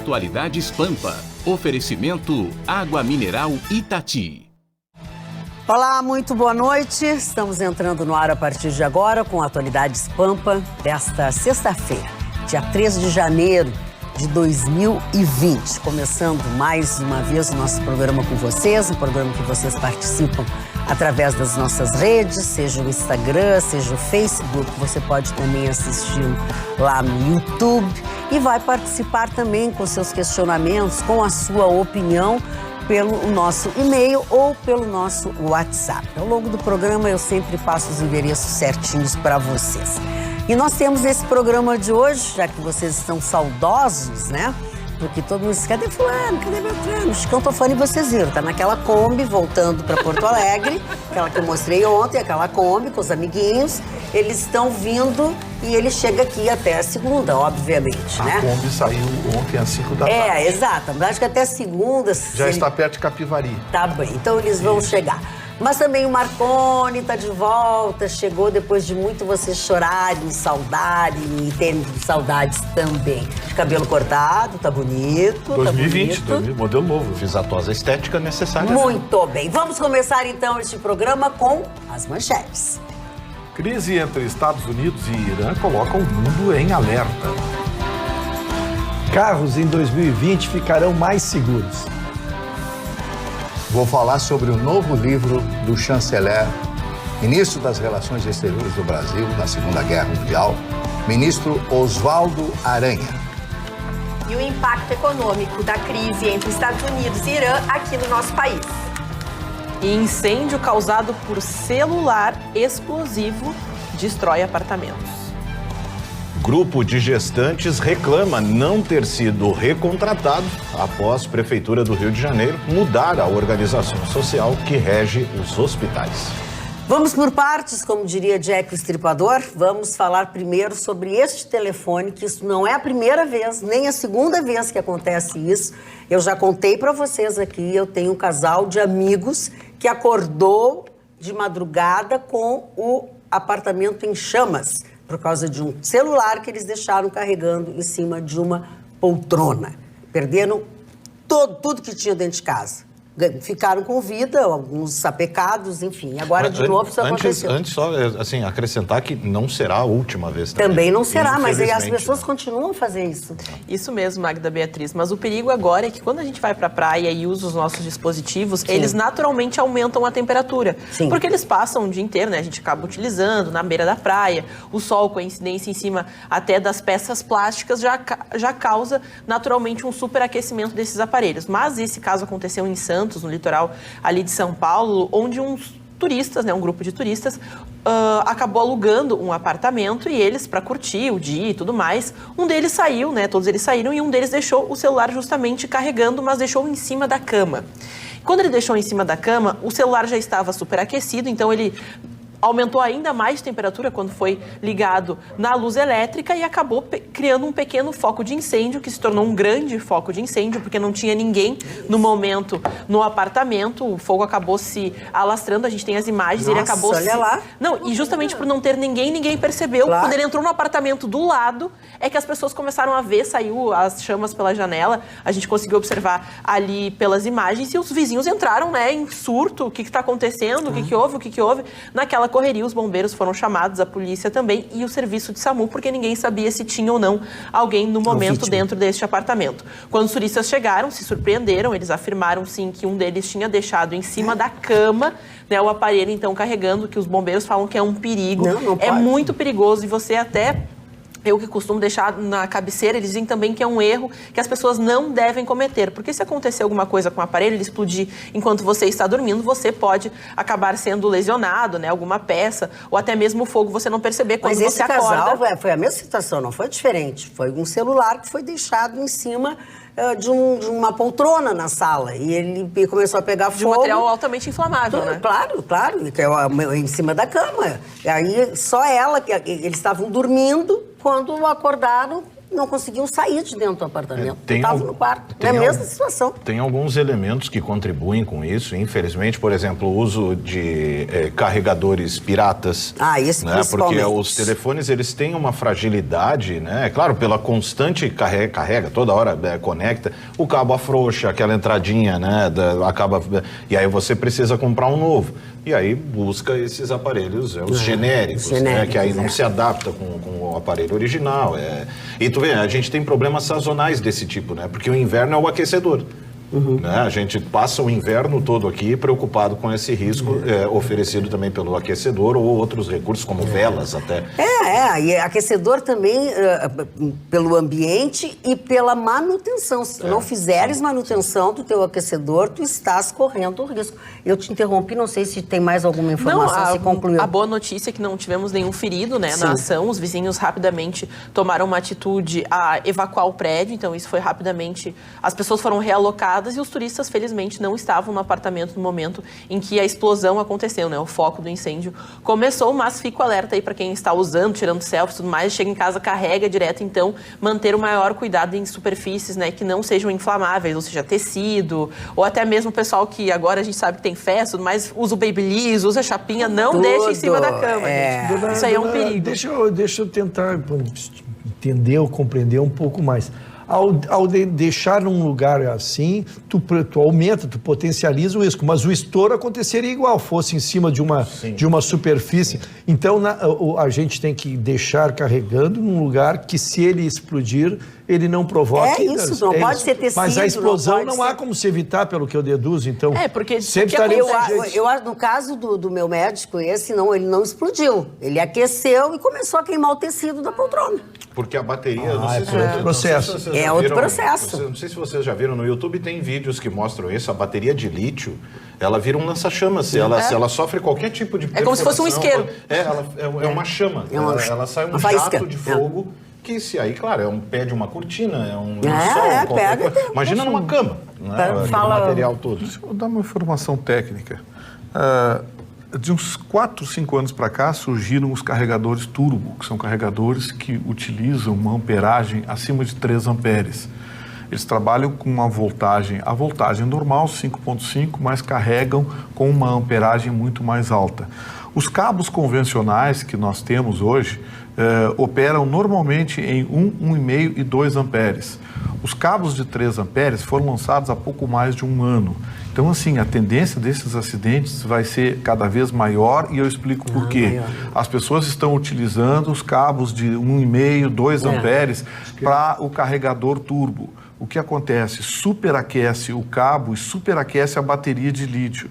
Atualidades Pampa. Oferecimento Água Mineral Itati. Olá, muito boa noite. Estamos entrando no ar a partir de agora com Atualidades Pampa desta sexta-feira, dia 13 de janeiro de 2020. Começando mais uma vez o nosso programa com vocês, um programa que vocês participam através das nossas redes, seja o Instagram, seja o Facebook. Você pode também assistir lá no YouTube e vai participar também com seus questionamentos, com a sua opinião, pelo nosso e-mail ou pelo nosso WhatsApp. Ao longo do programa eu sempre passo os endereços certinhos para vocês. E nós temos nesse programa de hoje, já que vocês estão saudosos, né? Porque todo mundo diz, cadê fulano, cadê Beltrano? O Chicão Tofani, vocês viram, tá naquela Kombi voltando para Porto Alegre, aquela que eu mostrei ontem, aquela Kombi com os amiguinhos. Eles estão vindo e ele chega aqui até a segunda, obviamente, né? A Kombi saiu ontem às 5 da tarde. É, exato. Acho que até a segunda... Já está perto de Capivari. Tá bem, então eles vão chegar. Mas também o Marconi está de volta, chegou depois de muito vocês chorarem, saudarem e terem saudades também. De cabelo cortado, tá bonito. 2020, tá bonito. Modelo novo. Fiz a tosa estética necessária. Muito bem. Vamos começar então este programa com as manchetes. Crise entre Estados Unidos e Irã coloca o mundo em alerta. Carros em 2020 ficarão mais seguros. Vou falar sobre o novo livro do chanceler, ministro das Relações Exteriores do Brasil na Segunda Guerra Mundial, ministro Oswaldo Aranha. E o impacto econômico da crise entre Estados Unidos e Irã aqui no nosso país. E incêndio causado por celular explosivo destrói apartamentos. Grupo de gestantes reclama não ter sido recontratado após Prefeitura do Rio de Janeiro mudar a organização social que rege os hospitais. Vamos por partes, como diria Jack o Estripador. Vamos falar primeiro sobre este telefone, que isso não é a primeira vez, nem a segunda vez que acontece isso. Eu já contei para vocês aqui, eu tenho um casal de amigos que acordou de madrugada com o apartamento em chamas, por causa de um celular que eles deixaram carregando em cima de uma poltrona. Perderam tudo que tinha dentro de casa. Ficaram com vida, alguns sapecados, enfim. Agora, de novo, isso aconteceu. Antes só, assim, acrescentar que não será a última vez também. Também não será, mas aí as pessoas continuam a fazer isso. Isso mesmo, Magda Beatriz. Mas o perigo agora é que quando a gente vai para a praia e usa os nossos dispositivos, sim, eles naturalmente aumentam a temperatura. Sim. Porque eles passam o dia inteiro, né? A gente acaba utilizando na beira da praia. O sol, com a incidência em cima até das peças plásticas, já causa naturalmente um superaquecimento desses aparelhos. Mas esse caso aconteceu em Santos, no litoral ali de São Paulo, onde uns turistas, né, um grupo de turistas, acabou alugando um apartamento e eles, para curtir o dia e tudo mais, um deles saiu, né, todos eles saíram e um deles deixou o celular justamente carregando, mas deixou em cima da cama. Quando ele deixou em cima da cama, o celular já estava superaquecido, então ele aumentou ainda mais de temperatura quando foi ligado na luz elétrica e acabou criando um pequeno foco de incêndio, que se tornou um grande foco de incêndio, porque não tinha ninguém no momento no apartamento. O fogo acabou se alastrando, a gente tem as imagens. Nossa, ele acabou olha lá. Não, e justamente por não ter ninguém percebeu. Claro. Quando ele entrou no apartamento do lado, é que as pessoas começaram a ver, saiu as chamas pela janela, a gente conseguiu observar ali pelas imagens, e os vizinhos entraram, né, em surto. O que está acontecendo? O que houve? Naquela correria, os bombeiros foram chamados, a polícia também e o serviço de SAMU, porque ninguém sabia se tinha ou não alguém no momento dentro deste apartamento. Quando os turistas chegaram, se surpreenderam, eles afirmaram sim que um deles tinha deixado em cima da cama, né, o aparelho então carregando, que os bombeiros falam que é um perigo. Não é pode. muito perigoso e você até... Eu que costumo deixar na cabeceira, eles dizem também que é um erro que as pessoas não devem cometer. Porque se acontecer alguma coisa com o aparelho, ele explodir enquanto você está dormindo, você pode acabar sendo lesionado, né? Alguma peça, ou até mesmo o fogo você não perceber quando Mas você esse acorda. casal foi a mesma situação, não foi diferente. Foi um celular que foi deixado em cima de uma poltrona na sala. E ele começou a pegar fogo. De um material altamente inflamável, né? Claro, que é em cima da cama. E aí só ela, eles estavam dormindo, quando acordaram, não conseguiam sair de dentro do apartamento. Estavam no quarto. É a mesma situação. Tem alguns elementos que contribuem com isso. Infelizmente, por exemplo, o uso de carregadores piratas. Esse né? Porque os telefones, eles têm uma fragilidade, né? Claro, pela constante carrega, toda hora conecta, o cabo afrouxa, aquela entradinha, né? Acaba... E aí você precisa comprar um novo. E aí busca esses aparelhos, os genéricos, né? Que aí não se adapta com o aparelho original. E tu vê, a gente tem problemas sazonais desse tipo, né? Porque o inverno é o aquecedor. Né? A gente passa o inverno todo aqui preocupado com esse risco oferecido também pelo aquecedor ou outros recursos, como velas até. E aquecedor também pelo ambiente e pela manutenção. Se tu não fizeres manutenção do teu aquecedor, tu estás correndo o risco. Eu te interrompi, não sei se tem mais alguma informação, se concluiu. A boa notícia é que não tivemos nenhum ferido, né, na ação. Os vizinhos rapidamente tomaram uma atitude a evacuar o prédio, então isso foi rapidamente... As pessoas foram realocadas e os turistas, felizmente, não estavam no apartamento no momento em que a explosão aconteceu, né? O foco do incêndio começou, mas fica o alerta aí para quem está usando, tirando selfies e tudo mais, chega em casa, carrega direto, então manter o maior cuidado em superfícies, né, que não sejam inflamáveis, ou seja, tecido, ou até mesmo o pessoal que agora a gente sabe que tem festa, tudo mais, usa o babyliss, usa a chapinha, não deixa em cima da cama, gente. Isso aí é um perigo. Deixa eu tentar entender ou compreender um pouco mais. Ao deixar num lugar assim, tu aumenta, tu potencializa o risco, mas o estouro aconteceria igual, fosse em cima de uma superfície. Então, a gente tem que deixar carregando num lugar que, se ele explodir, ele não provoque... Isso, não pode ser tecido. Mas a explosão não há como se evitar, pelo que eu deduzo, então... Porque sempre eu acho, no caso do meu médico, ele não explodiu. Ele aqueceu e começou a queimar o tecido da poltrona. Porque a bateria... outro processo. Outro processo. Não sei se vocês já viram, no YouTube tem vídeos que mostram isso. A bateria de lítio, ela vira um lança-chamas. Se ela sofre qualquer tipo de perfuração... É como se fosse um isqueiro. É uma chama. Ela sai um jato de fogo... Que se aí, claro, é um pé de uma cortina, é um sol, qualquer coisa. Imagina numa cama, né? Fala... material todo. Deixa eu dar uma informação técnica. De uns 4, 5 anos para cá, surgiram os carregadores turbo, que são carregadores que utilizam uma amperagem acima de 3 amperes. Eles trabalham com uma voltagem, a voltagem normal, 5.5, mas carregam com uma amperagem muito mais alta. Os cabos convencionais que nós temos hoje operam normalmente em 1,5 e 2 amperes. Os cabos de 3 amperes foram lançados há pouco mais de um ano. Então, assim, a tendência desses acidentes vai ser cada vez maior e eu explico por quê. As pessoas estão utilizando os cabos de 1,5, 2 amperes para o carregador turbo. O que acontece? Superaquece o cabo e superaquece a bateria de lítio.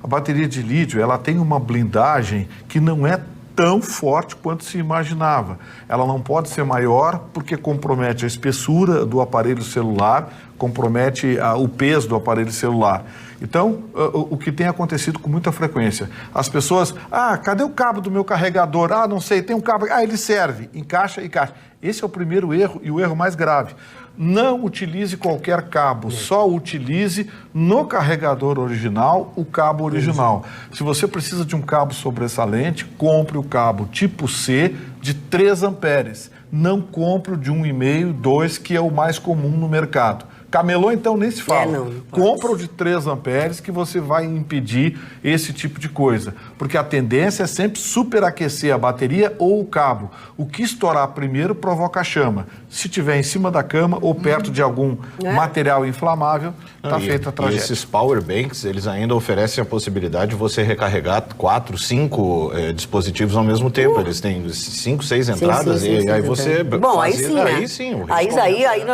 A bateria de lítio, ela tem uma blindagem que não é tão forte quanto se imaginava. Ela não pode ser maior porque compromete a espessura do aparelho celular, compromete o peso do aparelho celular. Então, o que tem acontecido com muita frequência? As pessoas, cadê o cabo do meu carregador? Não sei, tem um cabo, ele serve, encaixa. Esse é o primeiro erro e o erro mais grave. Não utilize qualquer cabo, só utilize no carregador original o cabo original. Se você precisa de um cabo sobressalente, compre o cabo tipo C de 3 amperes. Não compre o de 1,5, 2, que é o mais comum no mercado. Camelô, então, nem se fala. Compra o de 3 amperes que você vai impedir esse tipo de coisa. Porque a tendência é sempre superaquecer a bateria ou o cabo. O que estourar primeiro provoca chama. Se tiver em cima da cama ou perto de algum material inflamável, está feita a tragédia. E esses power banks, eles ainda oferecem a possibilidade de você recarregar 4, 5 dispositivos ao mesmo tempo. Eles têm 5, 6 entradas e aí você... Bom, aí sim, né? Aí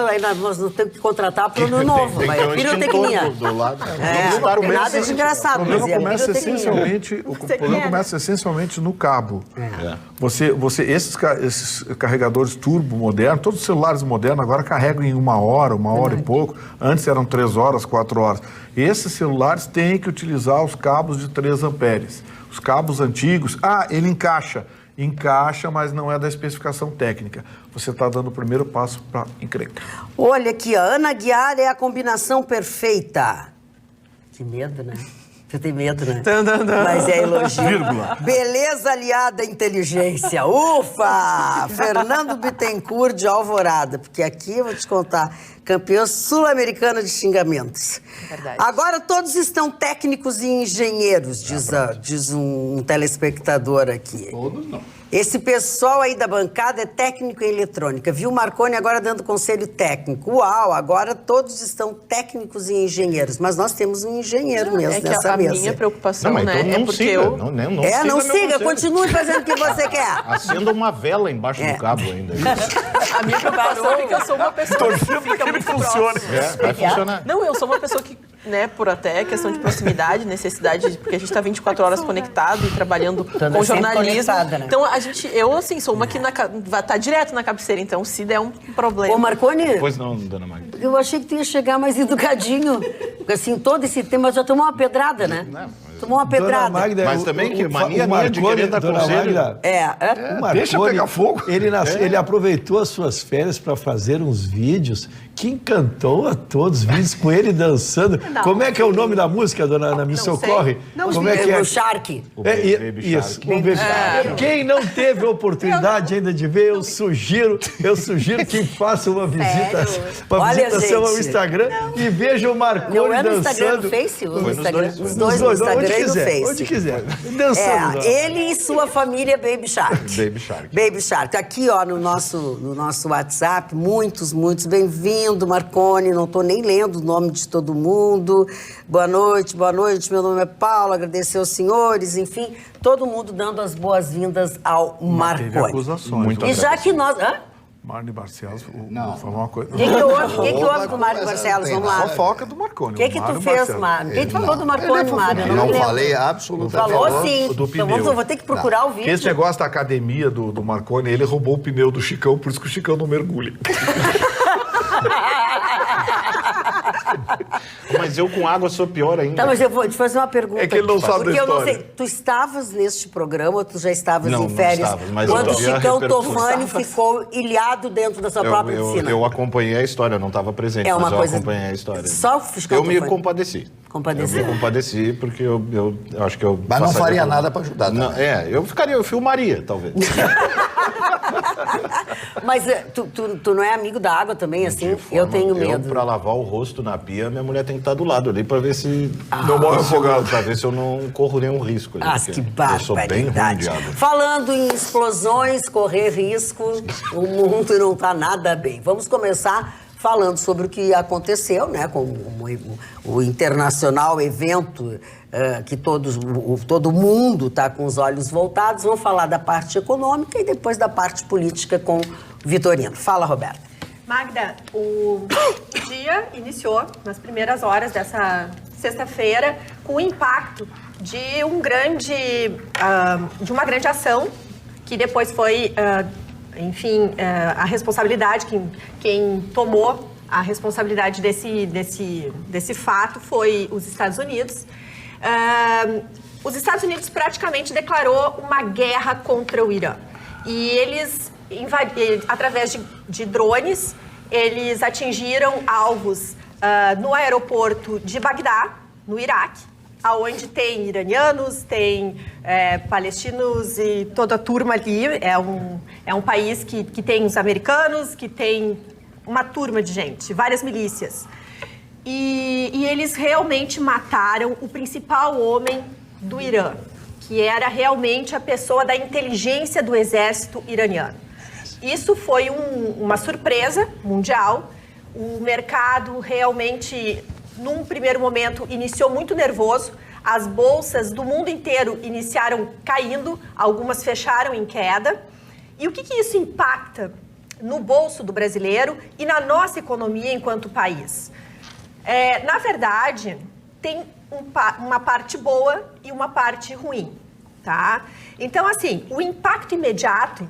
nós não temos que contratar para o ano novo. Tem vai. Pirotecnia. Do lado. Nada de engraçado. O problema começa essencialmente no cabo. Esses carregadores turbo modernos, todos os celulares modernos agora carregam em 1 hora, 1 hora e pouco. Antes eram 3 horas, 4 horas. Esses celulares têm que utilizar os cabos de 3 amperes. Os cabos antigos, ele encaixa. Encaixa, mas não é da especificação técnica. Você está dando o primeiro passo para encrenca. Olha aqui, a Ana Guiar é a combinação perfeita. Que medo, né? Tu tem medo, né? Mas é elogio. Vírgula. Beleza aliada à inteligência. Ufa! Fernando Bittencourt de Alvorada. Porque aqui eu vou te contar, campeã sul-americana de xingamentos. Verdade. Agora todos estão técnicos e engenheiros, diz um telespectador aqui. Todos não. Esse pessoal aí da bancada é técnico em eletrônica. Viu o Marconi agora dando conselho técnico. Uau, agora todos estão técnicos e engenheiros. Mas nós temos um engenheiro mesmo nessa mesa. A minha preocupação, Não, né, então é não porque siga, eu... não Não siga, siga, continue fazendo o que você quer. Acenda uma vela embaixo do cabo ainda. A minha preocupação é que eu sou uma pessoa Torcendo que fica que ele muito funcione. próxima. Vai funcionar. Não, eu sou uma pessoa que, né, por até questão de proximidade, necessidade, porque a gente tá 24 horas conectado e trabalhando com sempre jornalismo. conectada, né? Então, eu, assim, sou uma que vai estar direto na cabeceira, então se der um problema... Ô, Marconi, Pois não, dona Magda. eu achei que tu ia chegar mais educadinho. Porque assim, todo esse tema já tomou uma pedrada, né? Tomou uma pedrada. Dona Magda, Mas também que mania minha de querer dar Dona conselho. Magda, O Marconi, deixa pegar fogo. Ele aproveitou as suas férias para fazer uns vídeos que encantou a todos, vídeos com ele dançando. Não. Como é que é o nome da música, dona Ana? Me Não socorre. Não Como é que é? O Shark. O Baby Isso, Shark. o Baby Shark. Quem não teve a oportunidade ainda de ver, eu sugiro que faça uma visita, Olha, visitação ao gente. Instagram e veja o Marconi Não é no dançando. Instagram, no Face? Foi nos dois. Os dois, no Instagram e no onde Face. quiser. Dançando. Ele e sua família Baby Shark. Baby Shark. Baby Shark. Aqui, ó, no nosso WhatsApp, muitos bem-vindo, Marconi. Não tô nem lendo o nome de todo mundo. Boa noite. Meu nome é Paulo. Agradecer aos senhores. Enfim, todo mundo dando as boas-vindas ao Teve Marconi. acusações. Muito E já que nós... Hã? Marne Barcelos, Não. vou falar uma coisa. O que houve com o Mário Barcelos? Vamos lá. Fofoca do Marconi. O que tu fez, Mário? O que tu falou do Marconi, Mário? Eu Não me lembro. falei absolutamente. Falou sim. do Então pneu. eu vou ter que procurar o vídeo. Esse negócio da academia do Marconi, ele roubou o pneu do Chicão, por isso que o Chicão não mergulha. Mas eu com água sou pior ainda. Tá, mas eu vou te fazer uma pergunta. É que ele não aqui, sabe da porque eu não história. sei. Tu estavas neste programa ou tu já estavas Não, em não férias? estava, mas eu quando o vi a Chicão repercussão. Tofani ficou ilhado dentro da sua própria piscina. Eu acompanhei a história, eu não estava presente, É uma mas eu coisa- acompanhei a história. Só o Chicão Eu me Tofani. compadeci. Compadeceu. Eu me compadeci porque eu acho que eu... Mas não passaria faria por- nada para ajudar, tá? Não, eu filmaria, talvez. Mas tu não é amigo da água também, assim? Eu tenho medo. Pra lavar o rosto na pia, minha mulher tem que estar do lado ali pra ver se... Não morre afogado. Pra ver se eu não corro nenhum risco ali. Ah, porque que eu sou bem ruim barbaridade. de água. Falando em explosões, correr risco, o mundo não está nada bem. Vamos começar falando sobre o que aconteceu, né, com o internacional evento que todo mundo está com os olhos voltados. Vamos falar da parte econômica e depois da parte política com o Vitorino. Fala, Roberta. Magda, o dia iniciou nas primeiras horas dessa sexta-feira com o impacto de uma grande ação que depois foi, a responsabilidade, quem tomou a responsabilidade desse fato foi os Estados Unidos. Os Estados Unidos praticamente declarou uma guerra contra o Irã. E eles, através de drones, eles atingiram alvos no aeroporto de Bagdá, no Iraque, onde tem iranianos, tem palestinos e toda a turma ali. É um país que tem os americanos, que tem uma turma de gente, várias milícias. E eles realmente mataram o principal homem do Irã, que era realmente a pessoa da inteligência do exército iraniano. Isso foi uma surpresa mundial. O mercado realmente, num primeiro momento, iniciou muito nervoso. As bolsas do mundo inteiro iniciaram caindo, algumas fecharam em queda. E o que isso impacta no bolso do brasileiro e na nossa economia enquanto país? Na verdade, tem uma parte boa e uma parte ruim, tá? Então, assim, o impacto imediato,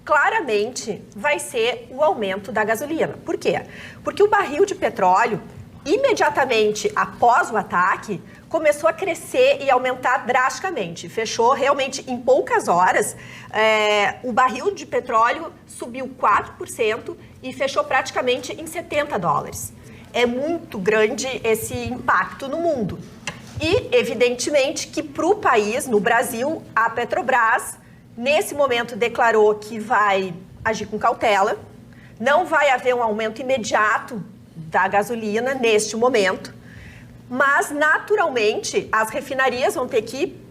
claramente, vai ser o aumento da gasolina. Por quê? Porque o barril de petróleo, imediatamente após o ataque, começou a crescer e aumentar drasticamente. Fechou realmente em poucas horas. O barril de petróleo subiu 4% e fechou praticamente em $70. É muito grande esse impacto no mundo. E, evidentemente, que para o país, no Brasil, a Petrobras, nesse momento, declarou que vai agir com cautela, não vai haver um aumento imediato da gasolina neste momento, mas, naturalmente, as refinarias vão ter que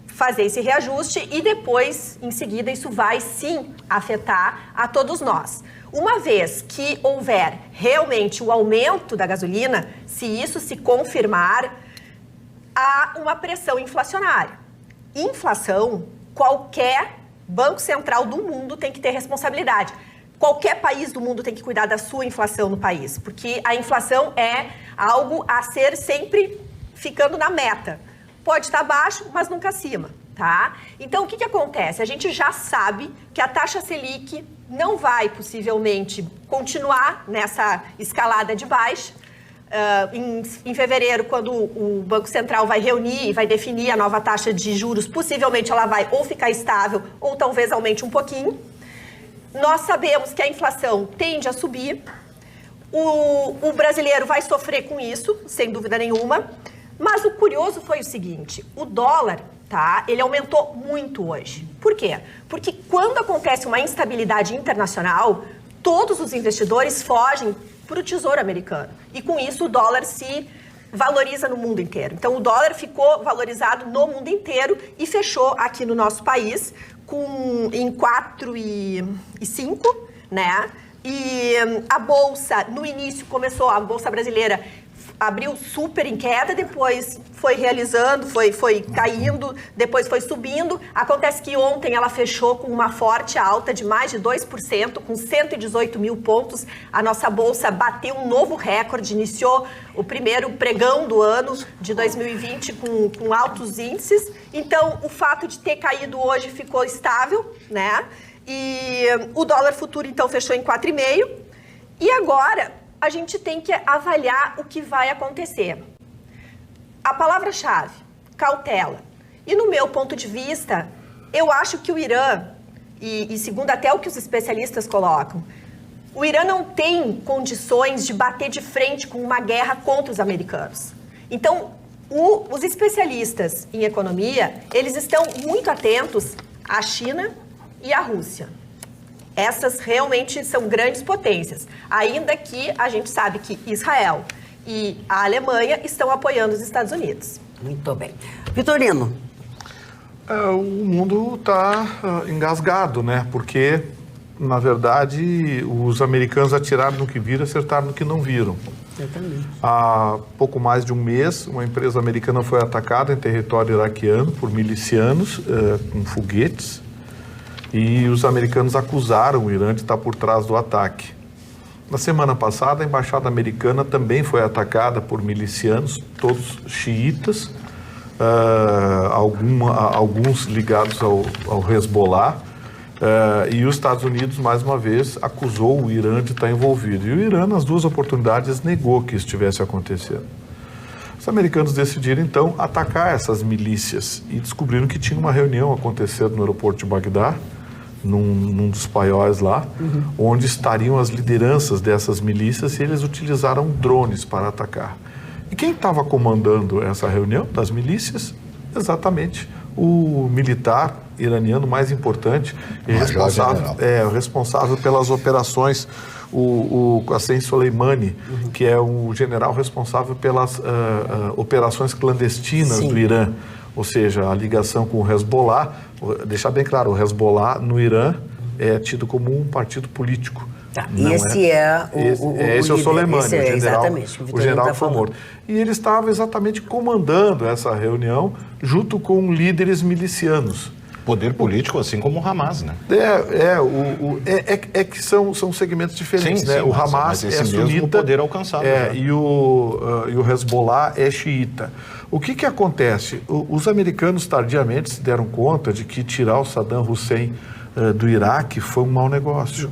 fazer esse reajuste e depois, em seguida, isso vai sim afetar a todos nós. Uma vez que houver realmente o aumento da gasolina, se isso se confirmar, há uma pressão inflacionária. Inflação, qualquer banco central do mundo tem que ter responsabilidade. Qualquer país do mundo tem que cuidar da sua inflação no país, porque a inflação é algo a ser sempre ficando na meta. Pode estar abaixo, mas nunca acima, tá? Então, o que acontece? A gente já sabe que a taxa Selic não vai, possivelmente, continuar nessa escalada de baixa. Em fevereiro, quando o Banco Central vai reunir e vai definir a nova taxa de juros, possivelmente ela vai ou ficar estável ou talvez aumente um pouquinho. Nós sabemos que a inflação tende a subir. O brasileiro vai sofrer com isso, sem dúvida nenhuma. Mas o curioso foi o seguinte, o dólar, tá, ele aumentou muito hoje. Por quê? Porque quando acontece uma instabilidade internacional, todos os investidores fogem para o Tesouro Americano. E com isso o dólar se valoriza no mundo inteiro. Então o dólar ficou valorizado no mundo inteiro e fechou aqui no nosso país em 4,5, né? E a Bolsa, no início, a Bolsa Brasileira abriu super em queda, depois foi realizando, foi caindo, depois foi subindo. Acontece que ontem ela fechou com uma forte alta de mais de 2%, com 118 mil pontos. A nossa Bolsa bateu um novo recorde, iniciou o primeiro pregão do ano de 2020 com altos índices. Então, o fato de ter caído hoje ficou estável, né? E o dólar futuro, então, fechou em 4,5. E agora a gente tem que avaliar o que vai acontecer. A palavra-chave, cautela. E no meu ponto de vista, eu acho que o Irã, e segundo até o que os especialistas colocam, o Irã não tem condições de bater de frente com uma guerra contra os americanos. Então, os especialistas em economia, eles estão muito atentos à China e à Rússia. Essas realmente são grandes potências, ainda que a gente sabe que Israel e a Alemanha estão apoiando os Estados Unidos. Muito bem. Vitorino. O mundo está engasgado, né? Porque, na verdade, os americanos atiraram no que viram, acertaram no que não viram. Exatamente. Há pouco mais de um mês, uma empresa americana foi atacada em território iraquiano por milicianos com foguetes. E os americanos acusaram o Irã de estar por trás do ataque. Na semana passada, a embaixada americana também foi atacada por milicianos, todos xiitas, alguns ligados ao Hezbollah, e os Estados Unidos, mais uma vez, acusou o Irã de estar envolvido. E o Irã, nas duas oportunidades, negou que isso estivesse acontecendo. Os americanos decidiram, então, atacar essas milícias e descobriram que tinha uma reunião acontecendo no aeroporto de Bagdá, num dos paióis lá, onde estariam as lideranças dessas milícias, e eles utilizaram drones para atacar. E quem estava comandando essa reunião das milícias? Exatamente o militar iraniano mais importante e o responsável pelas operações, o Qassem Soleimani, que é o general responsável pelas operações clandestinas do Irã. Ou seja, a ligação com o Hezbollah, deixar bem claro, o Hezbollah no Irã é tido como um partido político. Tá, esse é o Soleimani, o general que foi morto. E ele estava exatamente comandando essa reunião junto com líderes milicianos. Poder político, assim como o Hamas, né? É que são segmentos diferentes, né? O Hamas é sunita, poder alcançado. E o Hezbollah é xiita. O que acontece? Os americanos tardiamente se deram conta de que tirar o Saddam Hussein do Iraque foi um mau negócio.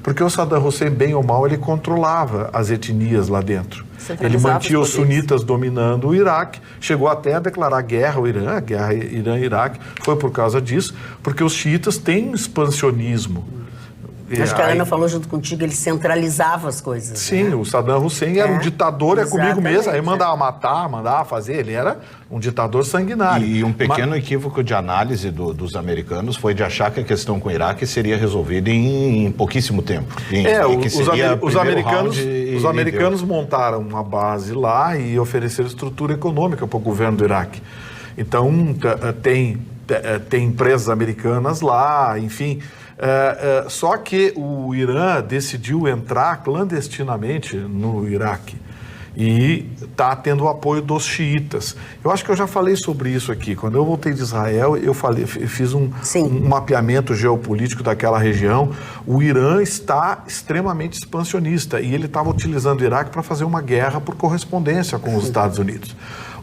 Porque o Saddam Hussein, bem ou mal, ele controlava as etnias lá dentro. Ele mantinha os sunitas dominando o Iraque, chegou até a declarar guerra ao Irã, a guerra Irã-Iraque foi por causa disso, porque os xiitas têm expansionismo. Acho que a Ana falou junto contigo, ele centralizava as coisas. Sim, né? O Saddam Hussein era um ditador, comigo mesmo, aí mandava matar, mandava fazer, ele era um ditador sanguinário. E um pequeno equívoco de análise dos americanos foi de achar que a questão com o Iraque seria resolvida em pouquíssimo tempo. Os americanos montaram uma base lá e ofereceram estrutura econômica para o governo do Iraque. Então, tem empresas americanas lá, enfim. Só que o Irã decidiu entrar clandestinamente no Iraque e está tendo o apoio dos xiitas. Eu acho que eu já falei sobre isso aqui. Quando eu voltei de Israel, eu fiz um mapeamento geopolítico daquela região. O Irã está extremamente expansionista e ele estava utilizando o Iraque para fazer uma guerra por correspondência com os Estados Unidos.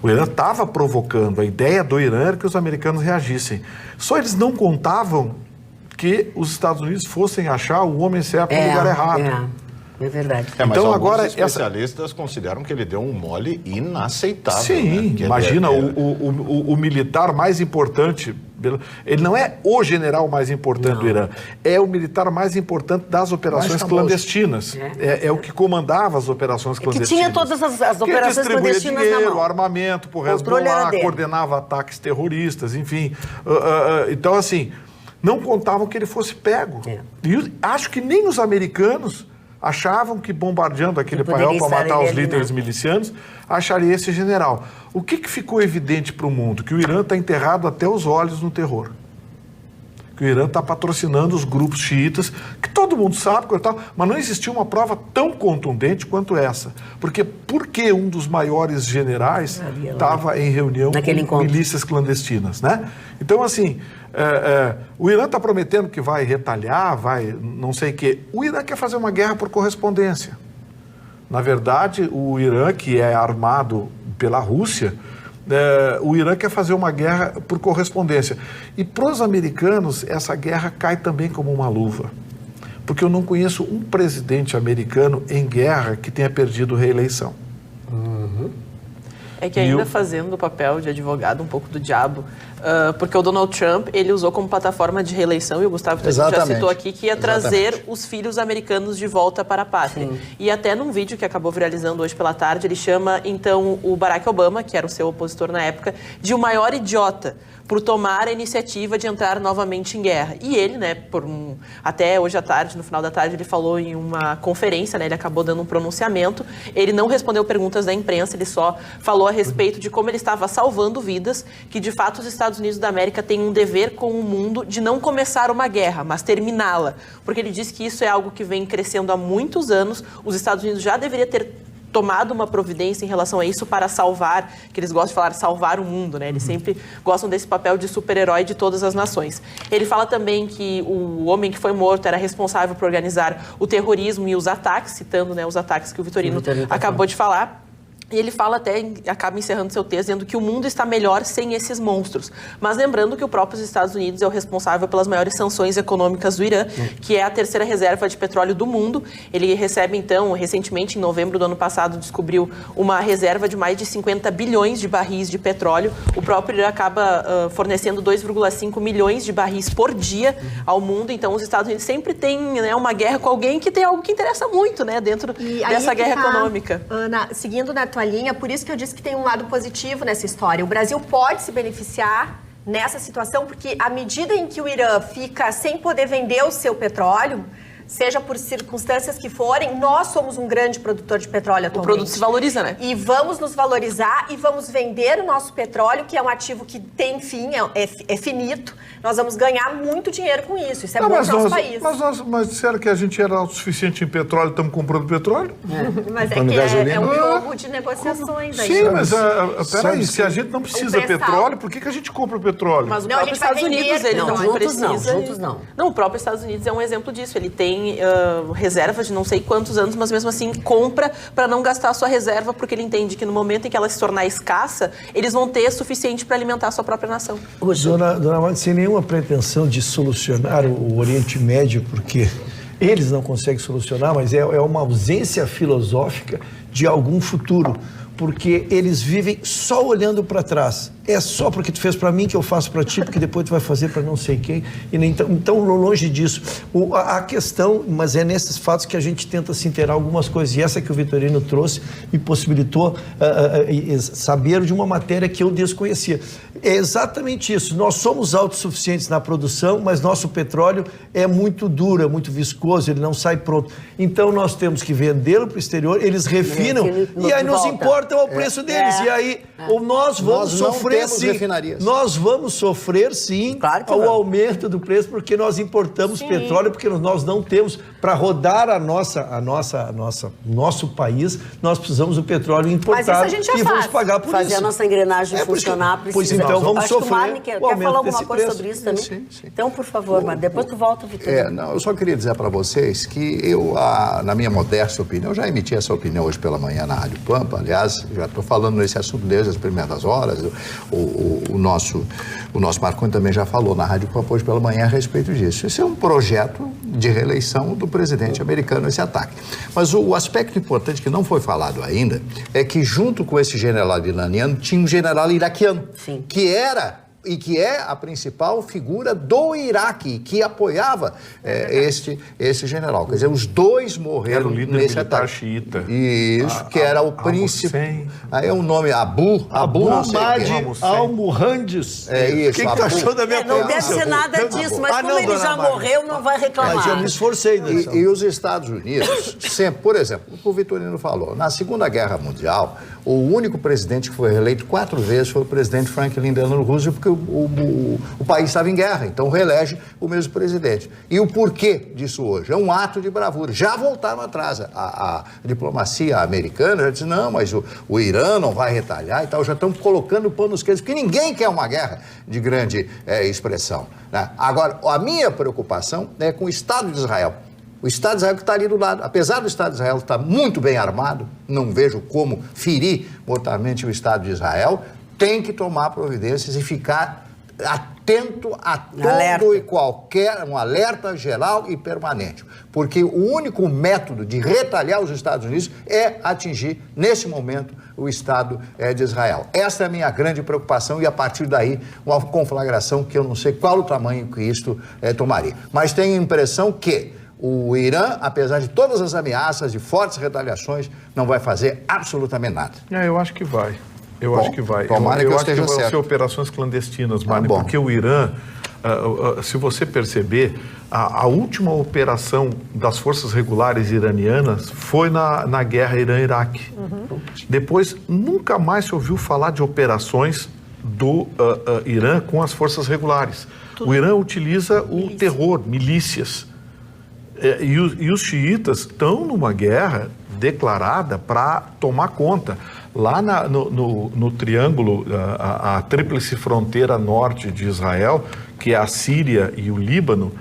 O Irã estava provocando, a ideia do Irã era que os americanos reagissem. Só eles não contavam que os Estados Unidos fossem achar o homem certo no lugar errado. É verdade. Mas então, agora especialistas consideram que ele deu um mole inaceitável. Sim, né? Imagina, o militar mais importante, ele não é o general mais importante do Irã, é o militar mais importante das operações clandestinas. É o que comandava as operações clandestinas. Que tinha todas as operações clandestinas dinheiro, na mão. armamento por Hezbollah, coordenava ataques terroristas, enfim. Então, assim, não contavam que ele fosse pego. E acho que nem os americanos achavam que bombardeando aquele paiol para matar os líderes milicianos, acharia esse general. O que ficou evidente para o mundo? Que o Irã está enterrado até os olhos no terror. Que o Irã está patrocinando os grupos xiitas, que todo mundo sabe, mas não existia uma prova tão contundente quanto essa. Porque um dos maiores generais estava em reunião com milícias clandestinas, né? Então, assim, o Irã está prometendo que vai retalhar, vai não sei o quê. O Irã quer fazer uma guerra por correspondência. Na verdade, o Irã, que é armado pela Rússia, o Irã quer fazer uma guerra por correspondência. E para os americanos, essa guerra cai também como uma luva. Porque eu não conheço um presidente americano em guerra que tenha perdido reeleição. É que ainda fazendo o papel de advogado um pouco do diabo, porque o Donald Trump, ele usou como plataforma de reeleição, e o Gustavo já citou aqui, que ia trazer os filhos americanos de volta para a pátria. E até num vídeo que acabou viralizando hoje pela tarde, ele chama, então, o Barack Obama, que era o seu opositor na época, de o maior idiota por tomar a iniciativa de entrar novamente em guerra. E ele, né, até hoje à tarde, no final da tarde, ele falou em uma conferência, né, ele acabou dando um pronunciamento, ele não respondeu perguntas da imprensa, ele só falou a respeito de como ele estava salvando vidas, que de fato os Estados Unidos da América têm um dever com o mundo de não começar uma guerra, mas terminá-la. Porque ele disse que isso é algo que vem crescendo há muitos anos, os Estados Unidos já deveriam ter tomado uma providência em relação a isso para salvar, que eles gostam de falar, salvar o mundo, né? Eles sempre gostam desse papel de super-herói de todas as nações. Ele fala também que o homem que foi morto era responsável por organizar o terrorismo e os ataques, citando, né, os ataques que o Vitorino acabou de falar. E ele fala até, acaba encerrando seu texto, dizendo que o mundo está melhor sem esses monstros. Mas lembrando que o próprio Estados Unidos é o responsável pelas maiores sanções econômicas do Irã, que é a terceira reserva de petróleo do mundo. Ele recebe, então, recentemente, em novembro do ano passado, descobriu uma reserva de mais de 50 bilhões de barris de petróleo. O próprio Irã acaba fornecendo 2,5 milhões de barris por dia ao mundo. Então, os Estados Unidos sempre têm, né, uma guerra com alguém que tem algo que interessa muito, né, dentro dessa guerra econômica. Ana, seguindo na tua linha, por isso que eu disse que tem um lado positivo nessa história. O Brasil pode se beneficiar nessa situação, porque à medida em que o Irã fica sem poder vender o seu petróleo, seja por circunstâncias que forem, nós somos um grande produtor de petróleo atualmente. O produto se valoriza, né? E vamos nos valorizar e vamos vender o nosso petróleo, que é um ativo que tem fim, é finito. Nós vamos ganhar muito dinheiro com isso. Isso é bom para o nosso país. Mas disseram que a gente era autossuficiente em petróleo, estamos comprando petróleo? Mas é que é um jogo de negociações aí. Sim, mas peraí, se a gente não precisa de petróleo, por que a gente compra o petróleo? Mas o próprio Estados Unidos, ele não precisa. Juntos não. Não, o próprio Estados Unidos é um exemplo disso. Ele tem reservas de não sei quantos anos, mas mesmo assim compra para não gastar a sua reserva, porque ele entende que no momento em que ela se tornar escassa, eles vão ter suficiente para alimentar a sua própria nação. Dona Amanda, sem nenhuma pretensão de solucionar o Oriente Médio, porque eles não conseguem solucionar, mas é uma ausência filosófica de algum futuro, porque eles vivem só olhando para trás. é só porque tu fez para mim que eu faço para ti, porque depois tu vai fazer para não sei quem. E nem então, longe disso. A questão, mas é nesses fatos que a gente tenta se inteirar algumas coisas. E essa que o Vitorino trouxe me possibilitou saber de uma matéria que eu desconhecia. É exatamente isso. Nós somos autossuficientes na produção, mas nosso petróleo é muito duro, é muito viscoso, ele não sai pronto. Então nós temos que vendê-lo para o exterior, eles refinam e aí nos importam ao preço deles. E aí nós vamos sofrer sim. Nós vamos sofrer sim ao aumento do preço, porque nós importamos petróleo, porque nós não temos para rodar nosso país, nós precisamos do petróleo importado. Mas isso a gente já e vamos pagar por fazer isso. a nossa engrenagem funcionar. Pois então vamos acho sofrer. Que o Marne quer falar alguma coisa sobre isso também? Sim. Então, por favor, mas depois tu volta, Vitor. Eu só queria dizer para vocês que eu, na minha modesta opinião, já emiti essa opinião hoje pela manhã na Rádio Pampa. Aliás, já estou falando nesse assunto desde as primeiras horas. O nosso Marconi também já falou na Rádio Pampa hoje pela manhã a respeito disso. Esse é um projeto de reeleição do presidente americano, esse ataque. Mas o aspecto importante que não foi falado ainda é que junto com esse general iraniano tinha um general iraquiano, que era e que é a principal figura do Iraque, que apoiava esse general. Quer dizer, os dois morreram era o líder nesse militar ataque. xiita. Isso, que era o príncipe. Aí é um nome, Abu Ahmad al-Muhandis. É isso. O que tu achou da minha Não deve ser nada disso, mas como ele já morreu, não vai reclamar. Mas eu me esforcei. E os Estados Unidos, sempre, por exemplo, o que o Vitorino falou, na Segunda Guerra Mundial, o único presidente que foi reeleito 4 vezes foi o presidente Franklin Delano Roosevelt, porque o país estava em guerra, então reelege o mesmo presidente. E o porquê disso hoje? É um ato de bravura. Já voltaram atrás. A diplomacia americana já disse, não, mas o Irã não vai retalhar e tal, já estão colocando o pão nos queijos, porque ninguém quer uma guerra de grande expressão, né? Agora, a minha preocupação é com o Estado de Israel. O Estado de Israel que está ali do lado. Apesar do Estado de Israel estar muito bem armado, não vejo como ferir mortalmente o Estado de Israel, tem que tomar providências e ficar atento a todo e qualquer, um alerta geral e permanente. Porque o único método de retalhar os Estados Unidos é atingir, nesse momento, o Estado de Israel. Essa é a minha grande preocupação e, a partir daí, uma conflagração que eu não sei qual o tamanho que isto tomaria. Mas tenho a impressão que o Irã, apesar de todas as ameaças e fortes retaliações, não vai fazer absolutamente nada. Eu acho que vai. Acho que vai. Tomara que eu esteja certo. Vão ser operações clandestinas, Marne, porque o Irã, se você perceber, a última operação das forças regulares iranianas foi na guerra Irã-Iraque. Depois, nunca mais se ouviu falar de operações do Irã com as forças regulares. O Irã utiliza o terror, milícias. E os xiitas estão numa guerra declarada para tomar conta. Lá no triângulo, a tríplice fronteira norte de Israel, que é a Síria e o Líbano,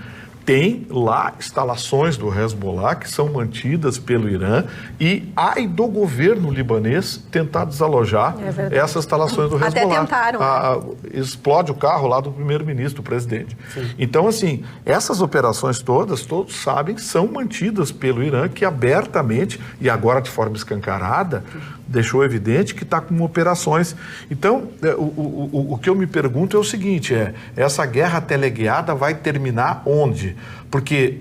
tem lá instalações do Hezbollah que são mantidas pelo Irã e ai do governo libanês tentar desalojar essas instalações do Hezbollah. Até tentaram. Explode o carro lá do primeiro-ministro, do presidente. Sim. Então, assim, essas operações todas, todos sabem, são mantidas pelo Irã, que abertamente, e agora de forma escancarada, deixou evidente que está com operações. Então, o que eu me pergunto é o seguinte, essa guerra teleguiada vai terminar onde? Porque,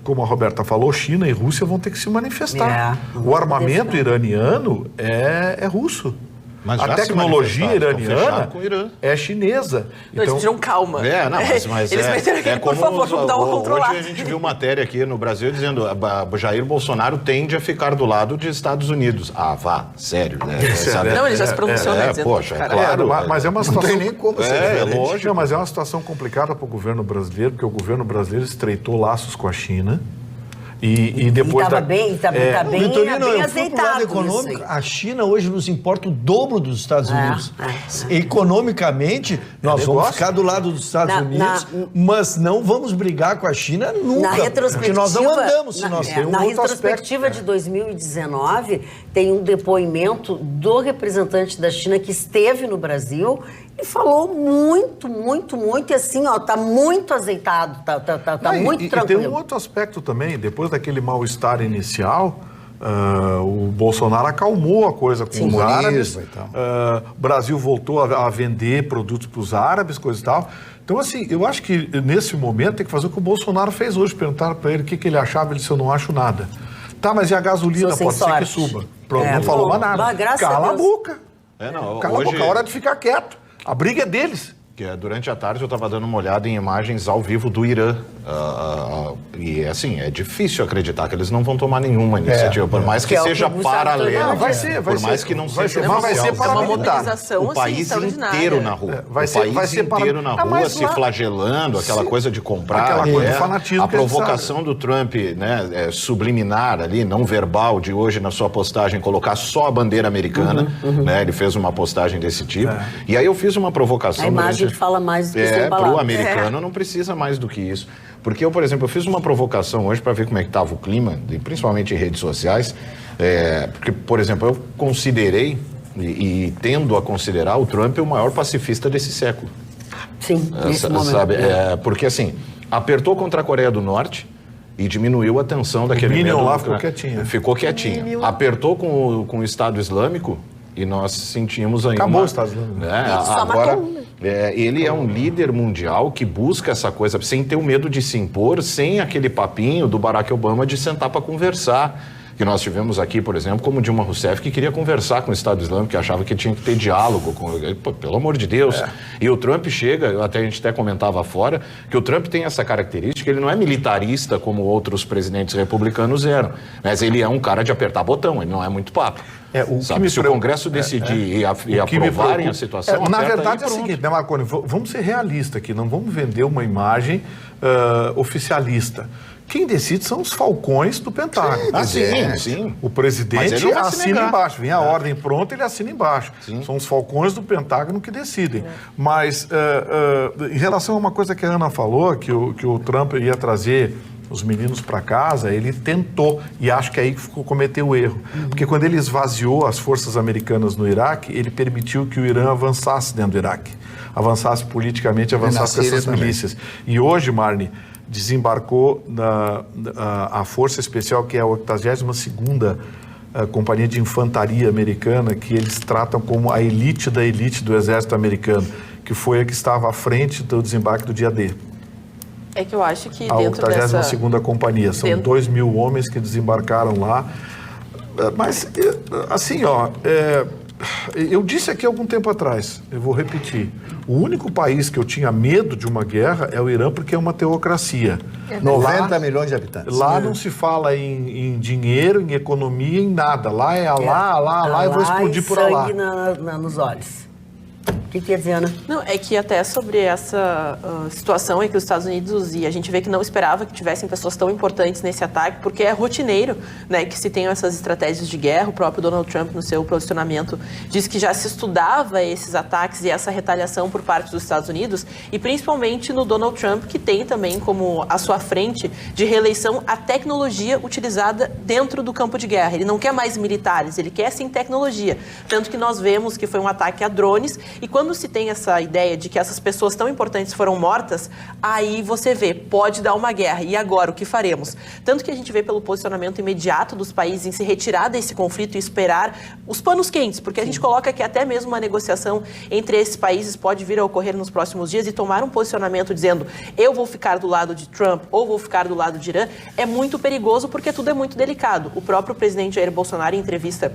como a Roberta falou, China e Rússia vão ter que se manifestar. O armamento iraniano é russo. Mas a tecnologia iraniana é chinesa. Então, eles pediram calma. Mas eles meteram aqui, por favor, vamos dar uma controlada. Hoje a gente viu matéria aqui no Brasil dizendo que Jair Bolsonaro tende a ficar do lado dos Estados Unidos. Vá, sério, né? Não, ele já se pronunciou, né? Poxa, claro. Mas é uma situação... Não tem nem como ser lógico. Mas é uma situação complicada para o governo brasileiro, porque o governo brasileiro estreitou laços com a China. E depois estava bem azeitado. Econômico, a China hoje nos importa o dobro dos Estados Unidos. Economicamente, nós vamos ficar do lado dos Estados Unidos, mas não vamos brigar com a China nunca, porque nós não andamos se nós temos Na retrospectiva de 2019, tem um depoimento do representante da China que esteve no Brasil e falou muito, e assim, tá muito azeitado, tá muito tranquilo. E tem um outro aspecto também, depois daquele mal-estar inicial, O Bolsonaro acalmou a coisa com os árabes. O Brasil voltou a vender produtos para os árabes, coisa e tal. Então, assim, eu acho que nesse momento tem que fazer o que o Bolsonaro fez hoje. Perguntaram para ele o que ele achava. Ele disse, eu não acho nada. Tá, mas e a gasolina? Pode ser que suba. Pronto, não falou mais nada. Cala a boca. Cala a boca, é hora de ficar quieto. A briga é deles. Durante a tarde eu estava dando uma olhada em imagens ao vivo do Irã. E assim, é difícil acreditar que eles não vão tomar nenhuma iniciativa, por mais que seja paralela. Por mais que não seja oficial. Vai ser paramilitar. O país inteiro na rua. O país inteiro na rua se flagelando, aquela coisa de comprar. A provocação do Trump, né, subliminar ali, não verbal, de hoje na sua postagem, colocar só a bandeira americana. Né, ele fez uma postagem desse tipo. E aí eu fiz uma provocação. A imagem fala mais do que sem palavras. Para o americano não precisa mais do que isso. Porque eu, por exemplo, eu fiz uma provocação hoje para ver como é que estava o clima, principalmente em redes sociais. Porque, por exemplo, eu considerei e tendo a considerar o Trump o maior pacifista desse século. Sim, nesse momento. Sabe? Porque, assim, apertou contra a Coreia do Norte e diminuiu a tensão daquele medo. O lá ficou quietinho. Ficou quietinho. Apertou com o Estado Islâmico e nós sentimos ainda... Acabou o Estado Islâmico. Agora, ele é um líder mundial que busca essa coisa sem ter o medo de se impor, sem aquele papinho do Barack Obama de sentar para conversar. Que nós tivemos aqui, por exemplo, como Dilma Rousseff, que queria conversar com o Estado Islâmico, que achava que tinha que ter diálogo com... Pô, pelo amor de Deus. E o Trump chega, a gente até comentava fora, que o Trump tem essa característica, ele não é militarista como outros presidentes republicanos eram, mas ele é um cara de apertar botão, ele não é muito papo. Se o Congresso decidir e aprovarem a situação... na verdade é o seguinte, né, Marconi? Vamos ser realistas aqui, não vamos vender uma imagem oficialista. Quem decide são os falcões do Pentágono. Sim. O presidente assina embaixo. Vem a ordem pronta, ele assina embaixo. Sim. São os falcões do Pentágono que decidem. Mas, em relação a uma coisa que a Ana falou, que o Trump ia trazer os meninos para casa, ele tentou, e acho que aí cometeu o erro. Porque quando ele esvaziou as forças americanas no Iraque, ele permitiu que o Irã avançasse dentro do Iraque. Avançasse politicamente, avançasse com essas milícias. E hoje, Marne, desembarcou a Força Especial, que é a 82ª Companhia de Infantaria Americana, que eles tratam como a elite da elite do Exército Americano, que foi a que estava à frente do desembarque do dia D. É que eu acho que dentro dessa... A 82ª Companhia. São 2.000 homens que desembarcaram lá. Mas, assim, eu disse aqui há algum tempo atrás, eu vou repetir, o único país que eu tinha medo de uma guerra é o Irã, porque é uma teocracia. 90 milhões de habitantes. Lá não se fala em dinheiro, em economia, em nada. Lá é Alá, eu vou explodir por Alá. Sangue nos olhos. O que quer dizer, Ana? Não, é que até sobre essa situação em que os Estados Unidos, e a gente vê que não esperava que tivessem pessoas tão importantes nesse ataque, porque é rotineiro, né, que se tenham essas estratégias de guerra. O próprio Donald Trump, no seu posicionamento, disse que já se estudava esses ataques e essa retaliação por parte dos Estados Unidos, e principalmente no Donald Trump, que tem também como a sua frente de reeleição a tecnologia utilizada dentro do campo de guerra. Ele não quer mais militares, ele quer sim tecnologia. Tanto que nós vemos que foi um ataque a drones, e quando se tem essa ideia de que essas pessoas tão importantes foram mortas, aí você vê, pode dar uma guerra. E agora, o que faremos? Tanto que a gente vê pelo posicionamento imediato dos países em se retirar desse conflito e esperar os panos quentes, porque a gente coloca que até mesmo uma negociação entre esses países pode vir a ocorrer nos próximos dias, e tomar um posicionamento dizendo eu vou ficar do lado de Trump ou vou ficar do lado de Irã é muito perigoso, porque tudo é muito delicado. O próprio presidente Jair Bolsonaro, em entrevista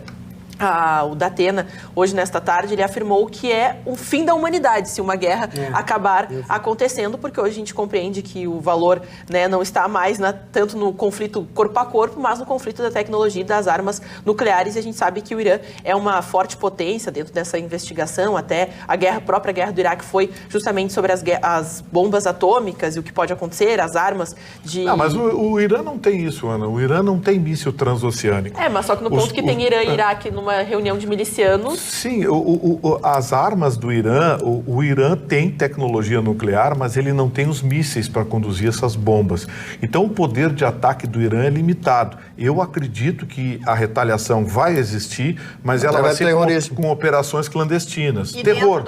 o Datena, hoje nesta tarde, ele afirmou que é o fim da humanidade se uma guerra acabar acontecendo, porque hoje a gente compreende que o valor, né, não está mais tanto no conflito corpo a corpo, mas no conflito da tecnologia e das armas nucleares, e a gente sabe que o Irã é uma forte potência dentro dessa investigação. Até a própria guerra do Iraque foi justamente sobre as bombas atômicas e o que pode acontecer, as armas de... Não, mas o Irã não tem isso, Ana. O Irã não tem míssil transoceânico. Mas só que no ponto que tem Irã e Iraque numa reunião de milicianos. Sim, as armas do Irã, o Irã tem tecnologia nuclear, mas ele não tem os mísseis para conduzir essas bombas. Então o poder de ataque do Irã é limitado. Eu acredito que a retaliação vai existir, mas ela vai ser com operações clandestinas. Terror.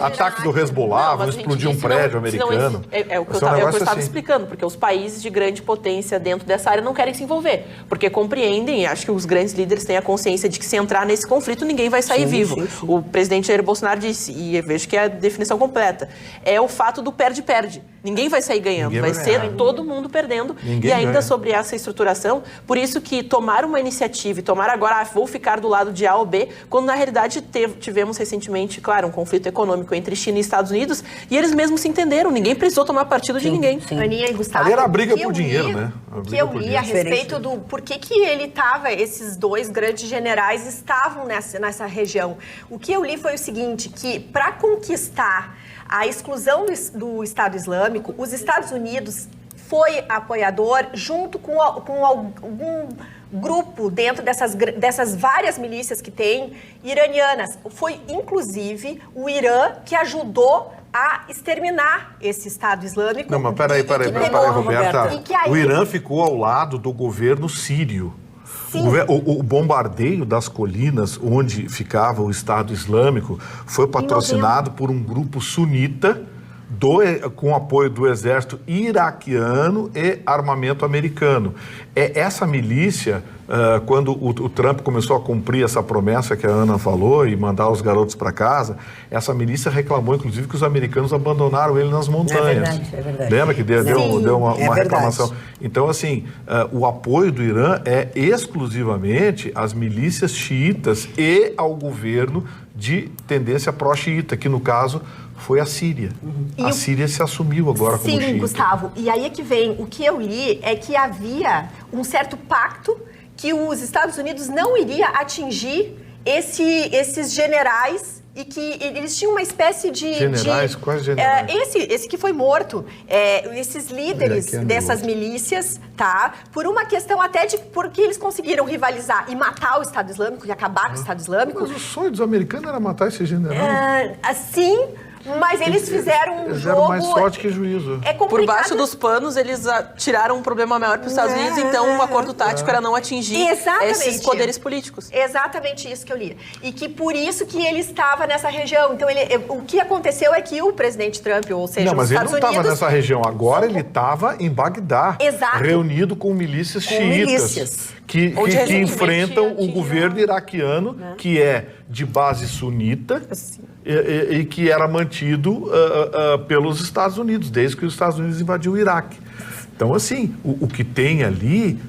Ataque do Hezbollah, vão explodir um prédio americano. É o que eu estava explicando, porque os países de grande potência dentro dessa área não querem se envolver, porque compreendem, acho que os grandes líderes têm a consciência de que se entrar nesse conflito ninguém vai sair vivo. Sim. O presidente Jair Bolsonaro disse, e eu vejo que é a definição completa, é o fato do perde-perde. Ninguém vai sair ganhando, vai ser todo mundo perdendo. E ainda sobre essa estruturação, por isso que tomar uma iniciativa e tomar agora, vou ficar do lado de A ou B, quando na realidade tivemos recentemente, claro, um conflito econômico entre China e Estados Unidos, e eles mesmos se entenderam, ninguém precisou tomar partido de ninguém. Aninha e Gustavo, ali era a briga por dinheiro, né? O que eu li a respeito do porquê que ele estava, esses dois grandes generais estavam nessa região. O que eu li foi o seguinte, que para conquistar a exclusão do Estado Islâmico, os Estados Unidos foi apoiador junto com algum grupo dentro dessas várias milícias que tem, iranianas. Foi, inclusive, o Irã que ajudou a exterminar esse Estado Islâmico. Não, mas peraí, Roberta. O Irã ficou ao lado do governo sírio. O bombardeio das colinas onde ficava o Estado Islâmico foi patrocinado por um grupo sunita com apoio do exército iraquiano e armamento americano. Essa milícia, quando o Trump começou a cumprir essa promessa que a Ana falou e mandar os garotos para casa, essa milícia reclamou, inclusive, que os americanos abandonaram ele nas montanhas. É verdade. Lembra que deu uma reclamação? Então, assim, o apoio do Irã é exclusivamente às milícias xiitas e ao governo de tendência pró-xiita, que no caso foi a Síria. A Síria se assumiu agora como xiita. Sim, Gustavo. E aí é que vem, o que eu li é que havia um certo pacto que os Estados Unidos não iria atingir esses generais e que eles tinham uma espécie de... Generais? Quais generais? Esse que foi morto, esses líderes dessas milícias, tá? Por uma questão até de porque eles conseguiram rivalizar e matar o Estado Islâmico e acabar com o Estado Islâmico. Mas o sonho dos americanos era matar esse general. Assim... Mas eles fizeram um jogo... mais sorte que juízo. É complicado. Por baixo dos panos, eles tiraram um problema maior para os Estados Unidos, então o acordo tático era não atingir esses poderes políticos. Exatamente isso que eu li. E que por isso que ele estava nessa região. Então, o que aconteceu é que o presidente Trump, ou seja, os Estados Unidos... Não, mas ele não estava nessa região. Agora ele estava em Bagdá. Exato. Reunido com milícias xiitas. Que enfrentam o governo iraquiano, que é de base sunita e que era mantido pelos Estados Unidos, desde que os Estados Unidos invadiu o Iraque. Então, assim, o que tem ali,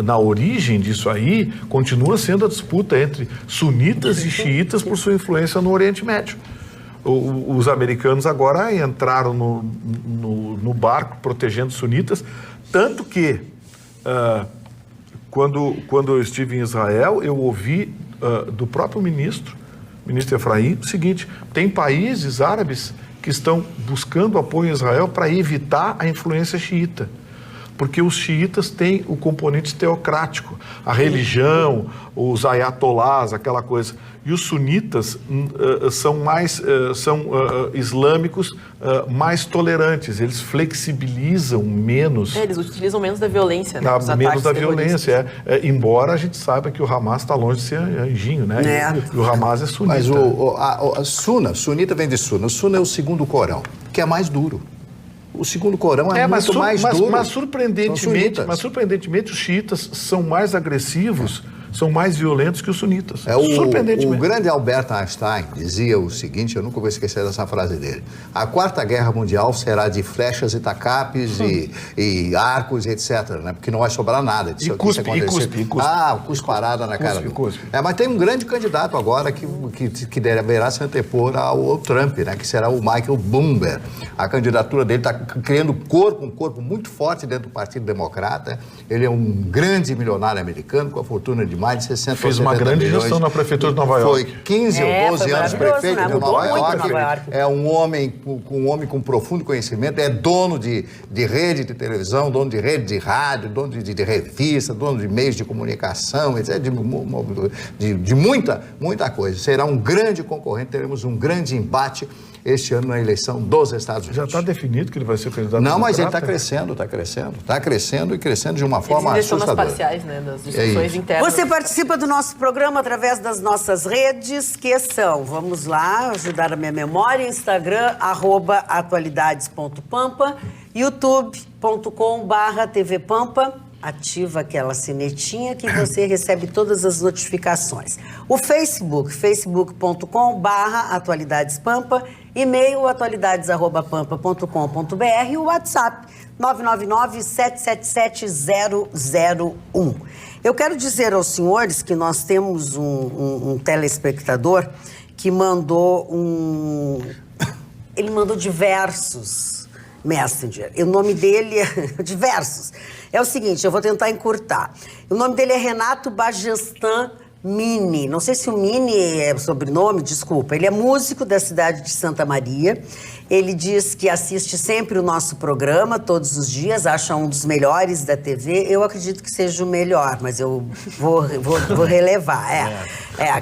na origem disso aí, continua sendo a disputa entre sunitas e xiitas por sua influência no Oriente Médio. Os americanos agora entraram no barco protegendo sunitas, tanto que... Quando eu estive em Israel, eu ouvi do próprio ministro Efraim, o seguinte: tem países árabes que estão buscando apoio a Israel para evitar a influência xiita. Porque os xiitas têm o componente teocrático, a religião, os ayatolás, aquela coisa. E os sunitas são islâmicos mais tolerantes, eles flexibilizam menos. Eles utilizam menos da violência, né? Menos da violência, embora a gente saiba que o Hamas está longe de ser anjinho, né? E o Hamas é sunita. Mas sunita vem de Sunna. O Sunna é o segundo Corão, que é mais duro. O segundo Corão é muito mais duro. Mas surpreendentemente, os xiitas são mais agressivos, são mais violentos que os sunitas. O grande Albert Einstein dizia o seguinte, eu nunca vou esquecer dessa frase dele: a Quarta Guerra Mundial será de flechas e tacapes e arcos e etc, né? Porque não vai sobrar nada disso. Cuspe. Cusparada na cara. Mas tem um grande candidato agora que deverá se antepor ao Trump, né? Que será o Michael Bloomberg. A candidatura dele está criando um corpo muito forte dentro do Partido Democrata. Ele é um grande milionário americano com a fortuna de mais de 60 Fez uma grande gestão na prefeitura de Nova York. Foi 15 ou 12 anos prefeito de Nova York. É um homem com profundo conhecimento, é dono de rede de televisão, dono de rede de rádio, dono de revista, dono de meios de comunicação, etc., de muita coisa. Será um grande concorrente, teremos um grande embate este ano na eleição dos Estados Unidos. Já está definido que ele vai ser candidato? Não, mas ele está crescendo e crescendo de uma forma assustadora. Nas parciais, né, das discussões internas. Você participa do nosso programa através das nossas redes, que são, vamos lá, ajudar a minha memória, Instagram, @atualidades.pampa, youtube.com/tvpampa, ativa aquela sinetinha que você recebe todas as notificações. O Facebook, facebook.com/atualidadespampa, e-mail atualidades@pampa.com.br e o WhatsApp 999-777-001. Eu quero dizer aos senhores que nós temos um telespectador que mandou ele mandou diversos Messenger. O nome dele é diversos. É o seguinte, eu vou tentar encurtar. O nome dele é Renato Bagestan Mini. Não sei se o Mini é sobrenome, desculpa. Ele é músico da cidade de Santa Maria. Ele diz que assiste sempre o nosso programa, todos os dias, acha um dos melhores da TV. Eu acredito que seja o melhor, mas eu vou relevar.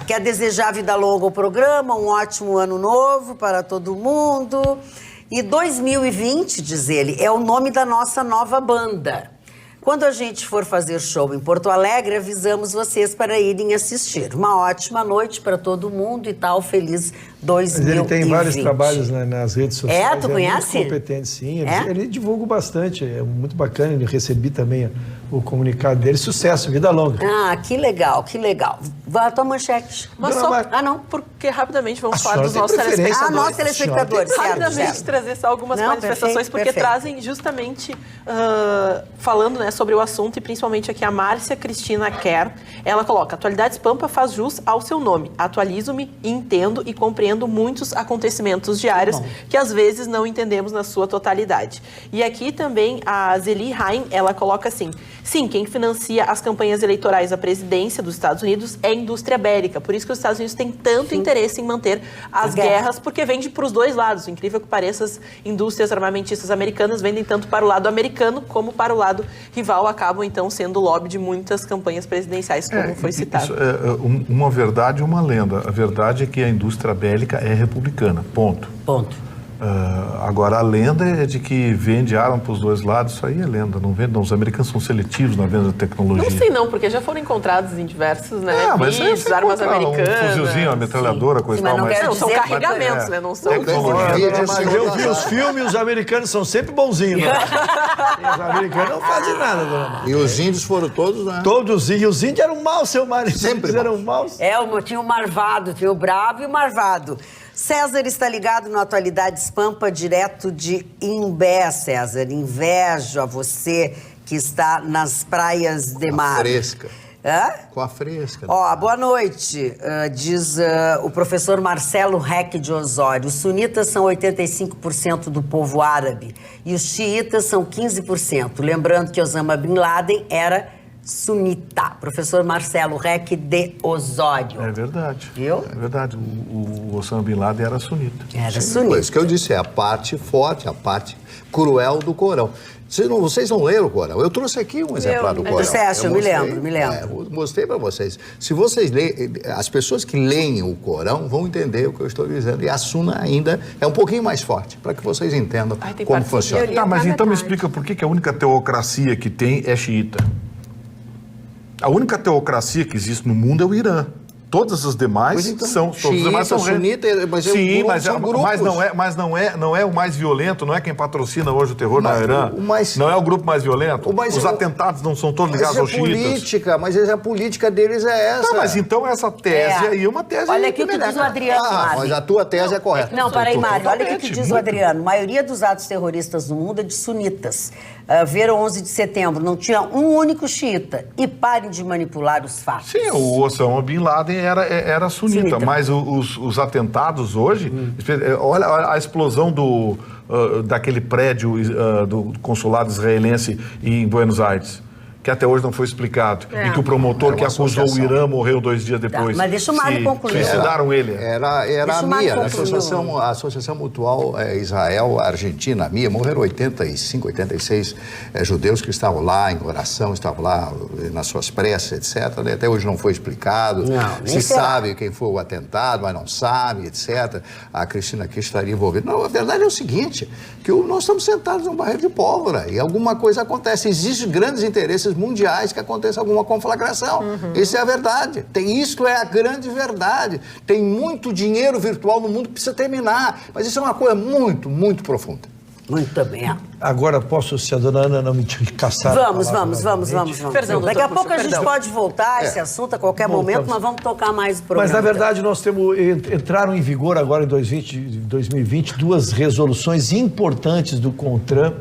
Quer desejar vida longa ao programa, um ótimo ano novo para todo mundo. E 2020, diz ele, é o nome da nossa nova banda. Quando a gente for fazer show em Porto Alegre, avisamos vocês para irem assistir. Uma ótima noite para todo mundo e tal, feliz 2020. Mas ele tem vários trabalhos nas redes sociais. Tu conhece? Muito competente, sim. Ele divulga bastante, é muito bacana. Eu recebi também o comunicado dele. Sucesso, vida longa. Ah, que legal, que legal. Vai a tua manchete. Mas só... não, porque rapidamente vamos falar dos nossos telespectadores. Nossos telespectadores, rapidamente trazer só algumas manifestações, porque trazem justamente, falando, né, sobre o assunto, e principalmente aqui a Márcia Cristina Kerr, ela coloca: Atualidades Pampa faz jus ao seu nome. Atualizo-me, entendo e compreendo muitos acontecimentos diários que às vezes não entendemos na sua totalidade. E aqui também a Zeli Haim, ela coloca assim: sim, quem financia as campanhas eleitorais à presidência dos Estados Unidos é a indústria bélica. Por isso que os Estados Unidos têm tanto interesse em manter as guerras, porque vende para os dois lados. Incrível que pareça, as indústrias armamentistas americanas vendem tanto para o lado americano como para o lado rival, acabam então sendo lobby de muitas campanhas presidenciais, como foi citado. Isso é uma verdade e uma lenda. A verdade é que a indústria bélica é republicana, ponto. Agora, a lenda é de que vende arma para os dois lados. Isso aí é lenda, não vende, não. Os americanos são seletivos na venda de tecnologia. Não sei não, porque já foram encontrados em diversos, né, vídeos, armas americanas. Um fuzilzinho, uma metralhadora, coisa e tal. Não, são carregamentos, né, não são... Mas eu vi os filmes e os americanos são sempre bonzinhos, né? Os americanos não fazem nada, dona Maria. E os índios foram todos, né? Todos, e os índios eram maus, seu marido. Sempre eram maus. Tinha o marvado, tinha o bravo e o marvado. César está ligado no Atualidades Pampa, direto de Imbé, César. Invejo a você que está nas praias de mar. Fresca. Com a fresca. Boa noite, diz o professor Marcelo Reck de Osório. Os sunitas são 85% do povo árabe e os xiitas são 15%. Lembrando que Osama Bin Laden era sunita. Professor Marcelo Reck de Osório. É verdade. Viu? É verdade. O Osama Bin Laden era sunita. Era sunita. Isso que eu disse, é a parte forte, a parte cruel do Corão. Vocês não leram o Corão? Eu trouxe aqui um exemplar do Corão. Eu me lembro. Eu mostrei para vocês. Se vocês lerem, as pessoas que leem o Corão vão entender o que eu estou dizendo. E a Suna ainda é um pouquinho mais forte, para que vocês entendam como funciona. Tá, mas então me explica por que a única teocracia que tem é xiita. A única teocracia que existe no mundo é o Irã. Todas as demais são sunita, mas não é o mais violento, não é quem patrocina hoje o terror no Irã. Não é o grupo mais violento. Os atentados não são todos ligados aos xiitas. Mas a política deles é essa. Tá, mas então essa tese aí é uma tese... Olha aqui o que diz o Adriano, mas a tua tese é correta. Não, peraí, Mário, olha o que diz o Adriano. A maioria dos atos terroristas no mundo é de sunitas. Ver o 11 de setembro, não tinha um único xiita. E parem de manipular os fatos. Sim, o Osama Bin Laden era sunita, mas os atentados hoje... Olha a explosão daquele prédio do consulado israelense em Buenos Aires. que até hoje não foi explicado, e que o promotor que acusou o Irã morreu 2 dias depois. Mas deixa o Mário concluir. Suicidaram ele. Era a MIA, a Associação Mutual Israel-Argentina, a MIA, morreram 85, 86 judeus que estavam lá em oração, estavam lá nas suas preces, etc. Até hoje não foi explicado. Se sabe quem foi o atentado, mas não sabe, etc. A Cristina aqui estaria envolvida. Não, a verdade é o seguinte, que nós estamos sentados num barril de pólvora e alguma coisa acontece. Existem grandes interesses mundiais que aconteça alguma conflagração. Isso é a verdade. Isto é a grande verdade. Tem muito dinheiro virtual no mundo que precisa terminar. Mas isso é uma coisa muito, muito profunda. Muito bem. Agora, posso, se a dona Ana não me caçar... Vamos. Perdão, Daqui a pouco a gente pode voltar a esse assunto a qualquer momento, mas vamos tocar mais o programa. Mas, na verdade, nós entraram em vigor agora em 2020 duas resoluções importantes do CONTRAN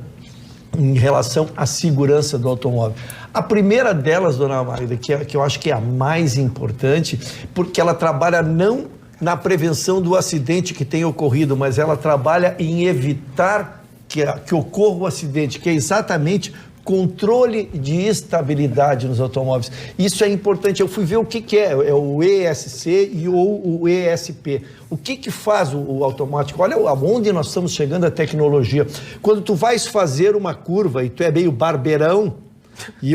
em relação à segurança do automóvel. A primeira delas, dona Magda, que eu acho que é a mais importante, porque ela trabalha não na prevenção do acidente que tem ocorrido, mas ela trabalha em evitar que ocorra o acidente, que é exatamente controle de estabilidade nos automóveis. Isso é importante. Eu fui ver o que é o ESC e o ESP. O que faz o automático? Olha aonde nós estamos chegando a tecnologia. Quando tu vais fazer uma curva e tu é meio barbeirão,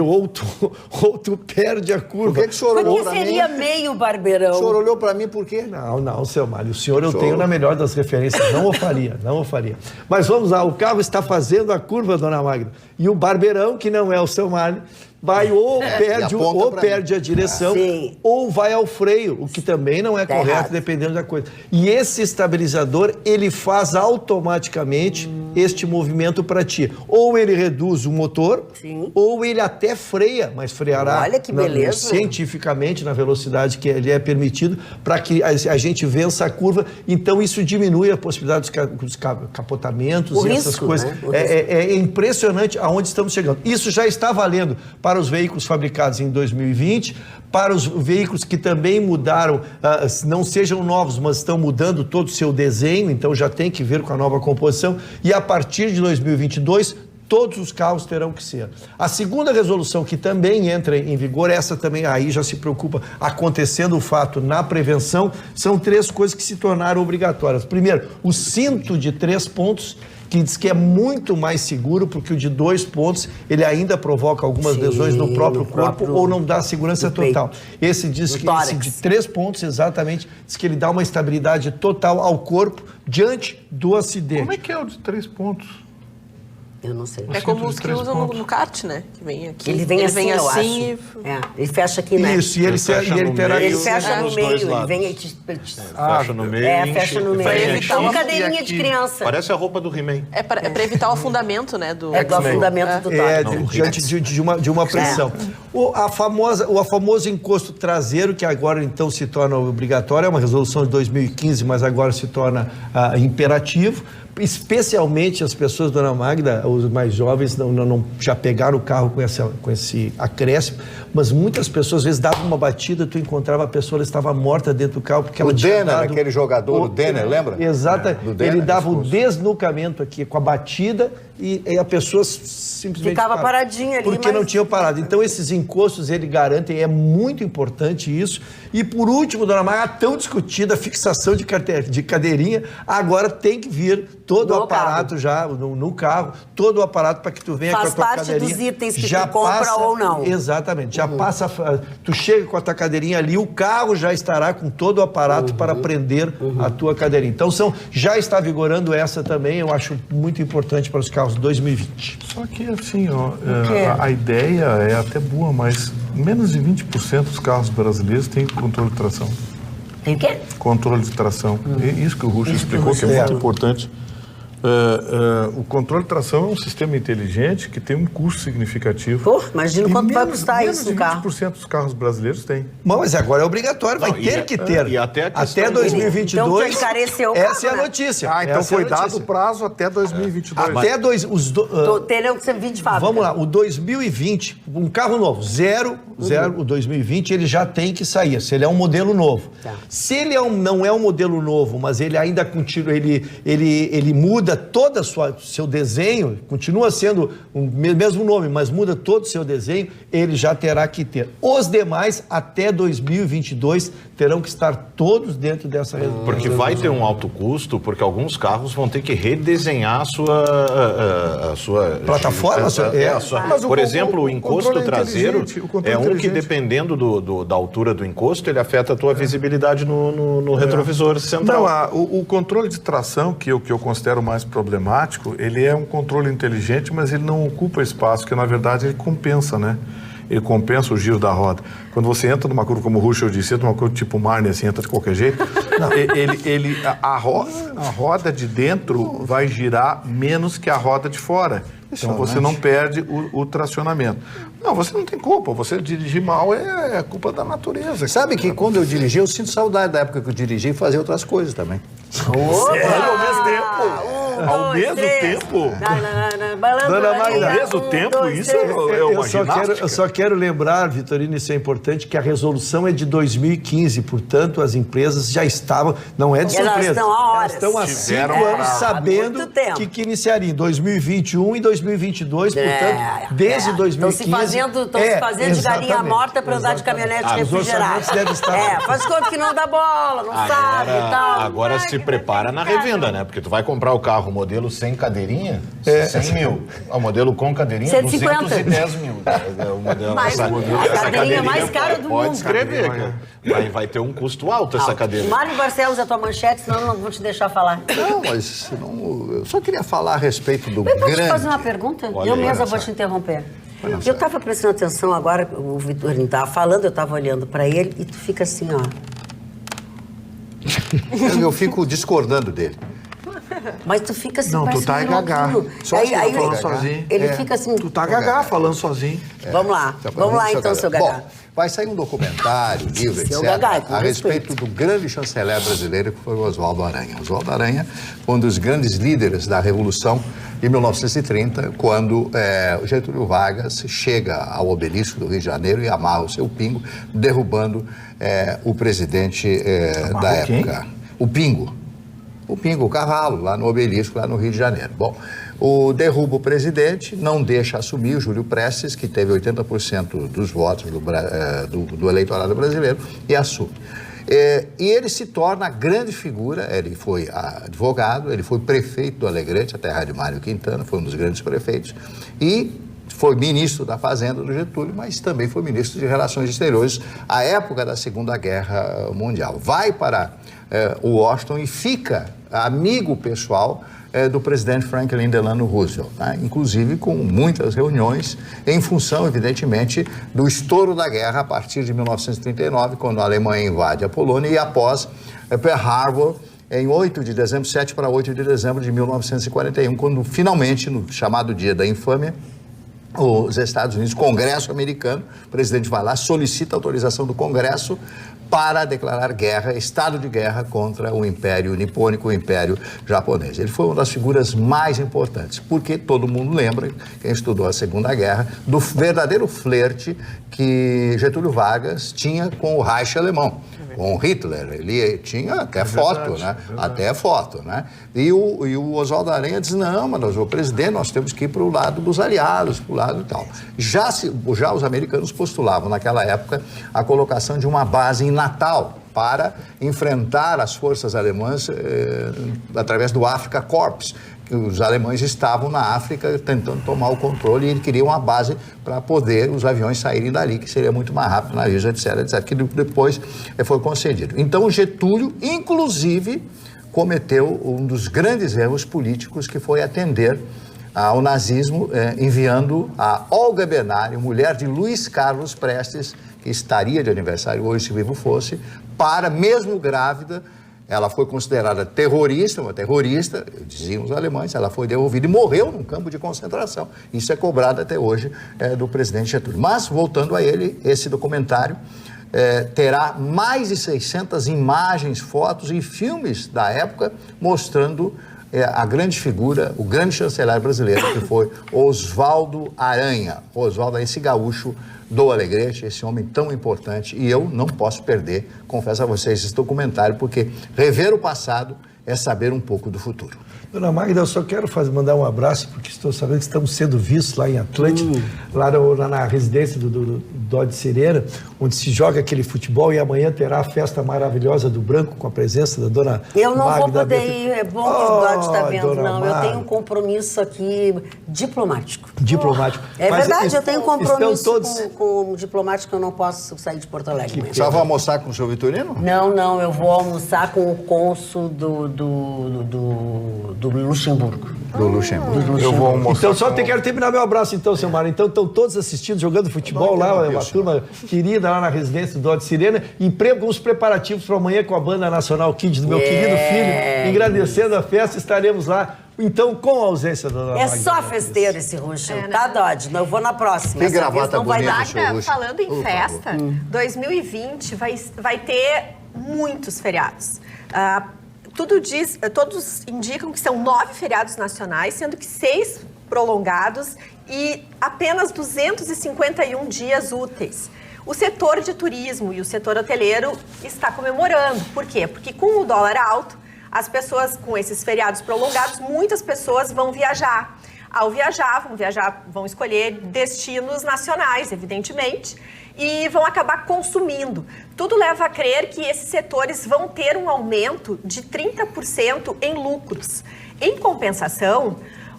ou tu perde a curva. Por que o senhor olhou para mim? Por que seria meio barbeirão? O senhor olhou para mim por quê? Não, seu Mário. O senhor eu tenho na melhor das referências. Não o faria. Mas vamos lá, o carro está fazendo a curva, dona Magda. E o barbeirão, que não é o seu Mário, vai ou perde a direção, ou vai ao freio, o que também não é correto, errado, dependendo da coisa. E esse estabilizador, ele faz automaticamente este movimento para ti. Ou ele reduz o motor, ou ele até freia, mas freará Olha que beleza. Cientificamente na velocidade que ele é permitido, para que a gente vença a curva. Então isso diminui a possibilidade dos capotamentos e essas coisas. Né? É impressionante aonde estamos chegando. Isso já está valendo para os veículos fabricados em 2020, para os veículos que também mudaram, não sejam novos, mas estão mudando todo o seu desenho, então já tem que ver com a nova composição, e a partir de 2022, todos os carros terão que ser. A segunda resolução que também entra em vigor, essa também aí já se preocupa acontecendo o fato na prevenção, são 3 coisas que se tornaram obrigatórias. Primeiro, o cinto de 3 pontos, que diz que é muito mais seguro, porque o de 2 pontos, ele ainda provoca algumas lesões no próprio corpo ou não dá segurança total. Esse diz que esse de 3 pontos, exatamente, diz que ele dá uma estabilidade total ao corpo diante do acidente. Como é que é o de 3 pontos? Eu não sei. É como os que usam no kart, né? Que vem aqui. Ele vem assim, eu acho. Ele fecha aqui, né? Isso, e ele fecha no meio, ele vem e fecha no meio. Fecha no meio. Para evitar uma cadeirinha de criança. Parece a roupa do He-Man. É para evitar o afundamento, né? Do afundamento do toque. Diante de uma pressão. O famoso encosto traseiro, que agora então se torna obrigatório, é uma resolução de 2015, mas agora se torna imperativo. Especialmente as pessoas, dona Magda, os mais jovens, não já pegaram o carro com esse acréscimo, mas muitas pessoas, às vezes, davam uma batida, tu encontrava a pessoa, ela estava morta dentro do carro, porque ela tinha dado... aquele jogador, o Denner, lembra? Exato, ele dava o desnucamento aqui com a batida e a pessoa simplesmente... Ficava paradinha ali, porque não tinha parado. Então, esses encostos, ele garantem, é muito importante isso. E, por último, dona Magda, a tão discutida fixação de cadeirinha, agora tem que vir todo o aparato já no carro, todo o aparato para que tu venha com a tua cadeirinha. Faz parte dos itens que tu compra ou não. Exatamente, já passa, tu chega com a tua cadeirinha ali, o carro já estará com todo o aparato para prender a tua cadeirinha. Então já está vigorando essa também, eu acho muito importante para os carros 2020. Só que assim, a ideia é até boa, mas menos de 20% dos carros brasileiros têm controle de tração. Tem o quê? Controle de tração. Isso que o Russo explicou, que é muito importante. O controle de tração é um sistema inteligente que tem um custo significativo. Imagina quanto vai custar isso no carro. 20% dos carros brasileiros têm. Mas agora é obrigatório, vai ter que ter. E até 2022. Então encareceu o carro, essa é a notícia. Então foi dado o prazo até 2022. Terão que ser 20 fábricas. Vamos lá, o 2020, um carro novo, zero, o 2020, ele já tem que sair, se ele é um modelo novo. Se ele não é um modelo novo, mas ele ainda continua, ele muda muda todo o seu desenho, continua sendo o mesmo nome, mas muda todo o seu desenho, ele já terá que ter. Os demais, até 2022, terão que estar todos dentro dessa resolução. Porque vai ter um alto custo, porque alguns carros vão ter que redesenhar a sua plataforma. Por exemplo, o encosto traseiro é um que, dependendo da altura do encosto, ele afeta a tua visibilidade no retrovisor central. Não, o controle de tração, que eu considero mais problemático, ele é um controle inteligente, mas ele não ocupa espaço, que na verdade ele compensa, né? Ele compensa o giro da roda. Quando você entra numa curva, como o Ruschel disse, entra numa curva tipo Marne, assim, entra de qualquer jeito, a roda de dentro vai girar menos que a roda de fora. Então você não perde o tracionamento. Não, você não tem culpa. Você dirigir mal é culpa da natureza. Sabe que quando eu dirigi, eu sinto saudade da época que eu dirigi e fazia outras coisas também. Sério, ao mesmo tempo? Ao mesmo tempo? Ao mesmo tempo? Isso é uma ginástica. Eu só quero lembrar, Vitorino, isso é importante, que a resolução é de 2015, portanto, as empresas já estavam, não é de surpresa, elas estão há 5 anos sabendo que iniciaria em 2021 e 2022, portanto, desde 2015. Estão se fazendo de galinha morta para andar de caminhonete refrigerada. Faz conta que não dá bola, não sabe e tal. Agora se prepara na revenda, né? Porque tu vai comprar o carro modelo sem cadeirinha, 100 mil. O modelo com cadeirinha, 150. 210 mil. Mas a cadeirinha mais cara do mundo. Pode escrever, vai ter um custo alto essa cadeira. Mário Barcelos, a tua manchete, senão eu não vou te deixar falar. Não, mas eu só queria falar a respeito do grande... grande... Posso fazer uma pergunta? Eu mesma vou te interromper. Eu estava prestando atenção agora, o Vitorino estava falando, eu estava olhando para ele e tu fica assim, ó. Eu fico discordando dele. Mas tu fica assim, não, tu tá gagá. Só aí falando sozinho. Ele fica assim... Tu tá gagá falando sozinho. Vamos lá então, seu gagá. Bom, vai sair um documentário, livro, etc., a respeito do grande chanceler brasileiro que foi o Oswaldo Aranha. Oswaldo Aranha foi um dos grandes líderes da Revolução de 1930, quando o Getúlio Vargas chega ao obelisco do Rio de Janeiro e amarra o seu pingo, derrubando o presidente da época. O Pingo, o cavalo, lá no obelisco, lá no Rio de Janeiro. Bom, derruba o presidente, não deixa assumir o Júlio Prestes, que teve 80% dos votos do eleitorado brasileiro, e assume. E ele se torna a grande figura, ele foi advogado, ele foi prefeito do Alegrete, a terra de Mário Quintana, foi um dos grandes prefeitos, e foi ministro da Fazenda do Getúlio, mas também foi ministro de Relações Exteriores à época da Segunda Guerra Mundial. Vai para Washington e fica amigo pessoal do presidente Franklin Delano Roosevelt, né? Inclusive com muitas reuniões em função, evidentemente, do estouro da guerra a partir de 1939, quando a Alemanha invade a Polônia, e após Pearl Harbor, em 7 para 8 de dezembro de 1941, quando finalmente, no chamado Dia da Infâmia, os Estados Unidos, Congresso americano, o presidente vai lá, solicita autorização do Congresso para declarar guerra, estado de guerra contra o Império Nipônico, o Império Japonês. Ele foi uma das figuras mais importantes, porque todo mundo lembra, quem estudou a Segunda Guerra, do verdadeiro flerte que Getúlio Vargas tinha com o Reich alemão, com Hitler. Ele tinha até foto, né? Até foto, né? E o Oswaldo Aranha diz, não, mas o presidente, nós temos que ir para o lado dos aliados, para o lado e tal. Já os americanos postulavam naquela época a colocação de uma base em Natal para enfrentar as forças alemãs através do Afrika Korps, que os alemães estavam na África tentando tomar o controle, e ele queria uma base para poder os aviões saírem dali, que seria muito mais rápido, navios, etc, etc, que depois foi concedido. Então, Getúlio, inclusive, cometeu um dos grandes erros políticos, que foi atender ao nazismo, enviando a Olga Benário, mulher de Luiz Carlos Prestes, que estaria de aniversário hoje, se vivo fosse, para, mesmo grávida, ela foi considerada terrorista, uma terrorista, diziam os alemães, ela foi devolvida e morreu num campo de concentração. Isso é cobrado até hoje do presidente Getúlio. Mas, voltando a ele, esse documentário terá mais de 600 imagens, fotos e filmes da época, mostrando a grande figura, o grande chanceler brasileiro, que foi Oswaldo Aranha. Oswaldo, esse gaúcho do Alegrete, esse homem tão importante, e eu não posso perder, confesso a vocês, esse documentário, porque rever o passado é saber um pouco do futuro. Dona Magda, eu só quero mandar um abraço, porque estou sabendo que estamos sendo vistos lá em Atlântida, lá na residência do Dodge Sirena, onde se joga aquele futebol, e amanhã terá a festa maravilhosa do Branco com a presença da Dona Magda. Eu não vou poder ir, é bom que o Dodge está vendo, não. Magda. Eu tenho um compromisso aqui diplomático. Diplomático. É verdade, eu tenho um compromisso todos... com o diplomático, eu não posso sair de Porto Alegre. Você vai almoçar com o seu Vitorino? Não, eu vou almoçar com o cônsul do Luxemburgo. Do Luxemburgo. Eu vou almoçar. Então, quero terminar meu abraço, então, seu Mário. Então, estão todos assistindo, jogando futebol lá, uma turma querida lá na residência do Dodge Sirena, e com os preparativos para amanhã com a Banda Nacional Kids do meu querido filho, engrandecendo a festa, estaremos lá. Então, com a ausência da Dona Magda. Só festeiro esse Ruxa, tá, Dodge? Eu vou na próxima. Tem gravata bonita, Magda, falando em festa, 2020 vai ter muitos feriados. Todos indicam que são 9 feriados nacionais, sendo que 6 prolongados e apenas 251 dias úteis. O setor de turismo e o setor hoteleiro está comemorando. Por quê? Porque com o dólar alto, as pessoas, com esses feriados prolongados, muitas pessoas vão viajar. Ao viajar, vão escolher destinos nacionais, evidentemente, e vão acabar consumindo. Tudo leva a crer que esses setores vão ter um aumento de 30% em lucros. Em compensação,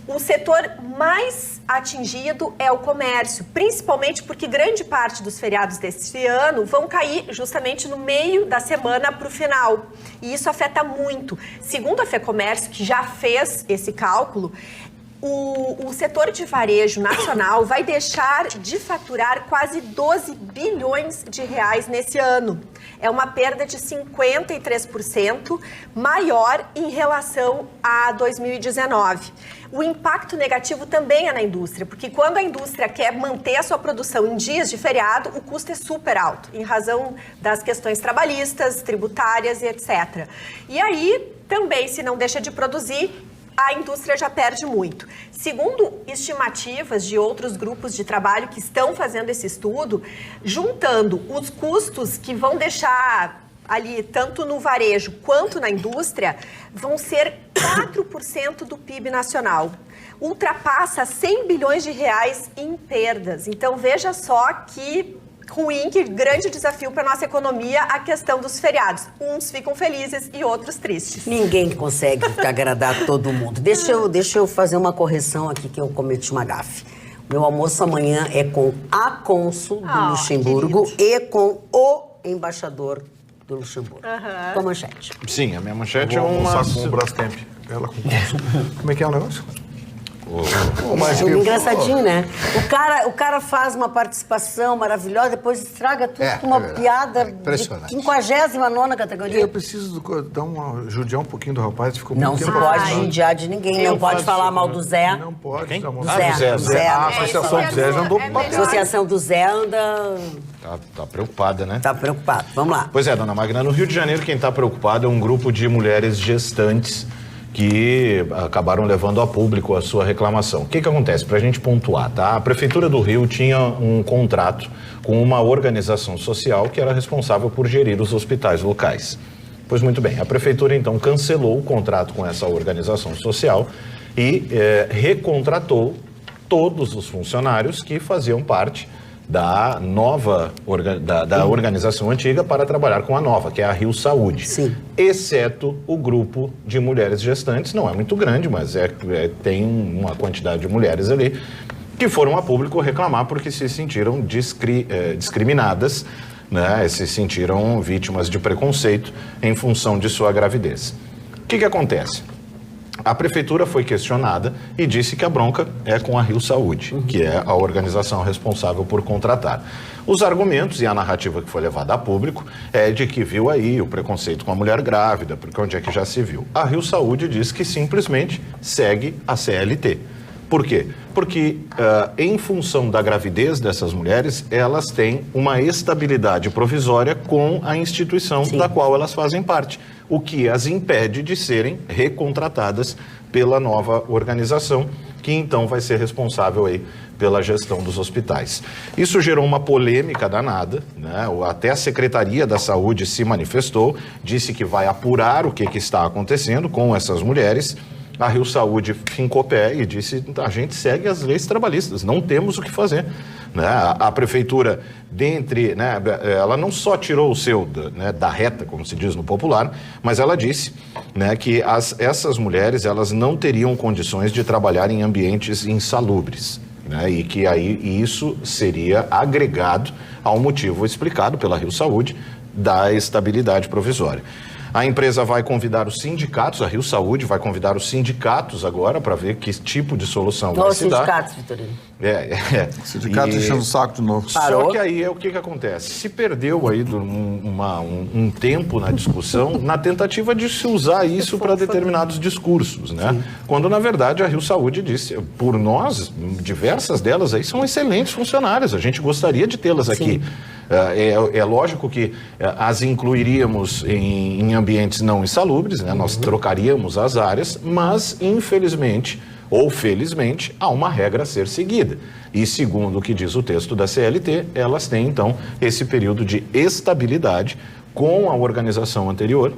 o setor mais atingido é o comércio, principalmente porque grande parte dos feriados deste ano vão cair justamente no meio da semana para o final. E isso afeta muito. Segundo a FEComércio, que já fez esse cálculo, o setor de varejo nacional vai deixar de faturar quase 12 bilhões de reais nesse ano. É uma perda de 53% maior em relação a 2019. O impacto negativo também é na indústria, porque quando a indústria quer manter a sua produção em dias de feriado, o custo é super alto, em razão das questões trabalhistas, tributárias e etc. E aí, também, se não deixa de produzir, a indústria já perde muito. Segundo estimativas de outros grupos de trabalho que estão fazendo esse estudo, juntando os custos que vão deixar ali, tanto no varejo quanto na indústria, vão ser 4% do PIB nacional. Ultrapassa 100 bilhões de reais em perdas. Então, veja só que ruim, que grande desafio para a nossa economia a questão dos feriados. Uns ficam felizes e outros tristes. Ninguém consegue agradar todo mundo. Deixa eu fazer uma correção aqui, que eu cometi uma gafe. Meu almoço amanhã é com a cônsul do Luxemburgo e com o embaixador do Luxemburgo. Com a manchete. Sim, a minha manchete Eu é vou uma... almoçar com o Brastemp. Ela com o cônsul. Como é que é o negócio? Mas é engraçadinho, né? O cara faz uma participação maravilhosa, depois estraga tudo com uma piada de 59ª categoria. Eu preciso judiar um pouquinho do rapaz. Ficou não muito se tempo pode judiar de ninguém, não pode falar mal do Zé. Não pode. Quem? Do Zé. A associação do Zé já andou pra A associação do Zé anda... Tá preocupada, né? Tá preocupado. Vamos lá. Pois é, dona Magna, no Rio de Janeiro quem está preocupado é um grupo de mulheres gestantes que acabaram levando a público a sua reclamação. O que acontece? Para a gente pontuar, tá? A Prefeitura do Rio tinha um contrato com uma organização social que era responsável por gerir os hospitais locais. Pois muito bem, a Prefeitura então cancelou o contrato com essa organização social e recontratou todos os funcionários que faziam parte da nova da organização antiga para trabalhar com a nova, que é a Rio Saúde. Sim. Exceto o grupo de mulheres gestantes, não é muito grande, mas tem uma quantidade de mulheres ali que foram a público reclamar porque se sentiram discriminadas, né, se sentiram vítimas de preconceito em função de sua gravidez. O que acontece? A prefeitura foi questionada e disse que a bronca é com a Rio Saúde, que é a organização responsável por contratar. Os argumentos e a narrativa que foi levada a público é de que viu aí o preconceito com a mulher grávida, porque onde é que já se viu? A Rio Saúde diz que simplesmente segue a CLT. Por quê? Porque em função da gravidez dessas mulheres, elas têm uma estabilidade provisória com a instituição da qual elas fazem parte, o que as impede de serem recontratadas pela nova organização, que então vai ser responsável aí pela gestão dos hospitais. Isso gerou uma polêmica danada, né? Até a Secretaria da Saúde se manifestou, disse que vai apurar o que está acontecendo com essas mulheres. A Rio Saúde fincou pé e disse: a gente segue as leis trabalhistas, não temos o que fazer. Né? A prefeitura, né, ela não só tirou o seu da reta, como se diz no popular, mas ela disse, né, que essas mulheres elas não teriam condições de trabalhar em ambientes insalubres. Né, e que aí isso seria agregado ao motivo explicado pela Rio Saúde da estabilidade provisória. A empresa vai convidar os sindicatos, a Rio Saúde vai convidar os sindicatos agora para ver que tipo de solução vai se dar. Os sindicatos, Vitorino. Sindicato enchendo o saco de novo. Só que aí o que acontece? Se perdeu aí um tempo na discussão, na tentativa de se usar isso para determinados discursos, né? Sim. Quando, na verdade, a Rio Saúde disse, por nós, diversas delas aí são excelentes funcionárias, a gente gostaria de tê-las aqui. É lógico que as incluiríamos em ambientes não insalubres, né? Nós trocaríamos as áreas, mas, infelizmente, ou felizmente, há uma regra a ser seguida. E segundo o que diz o texto da CLT, elas têm, então, esse período de estabilidade com a organização anterior,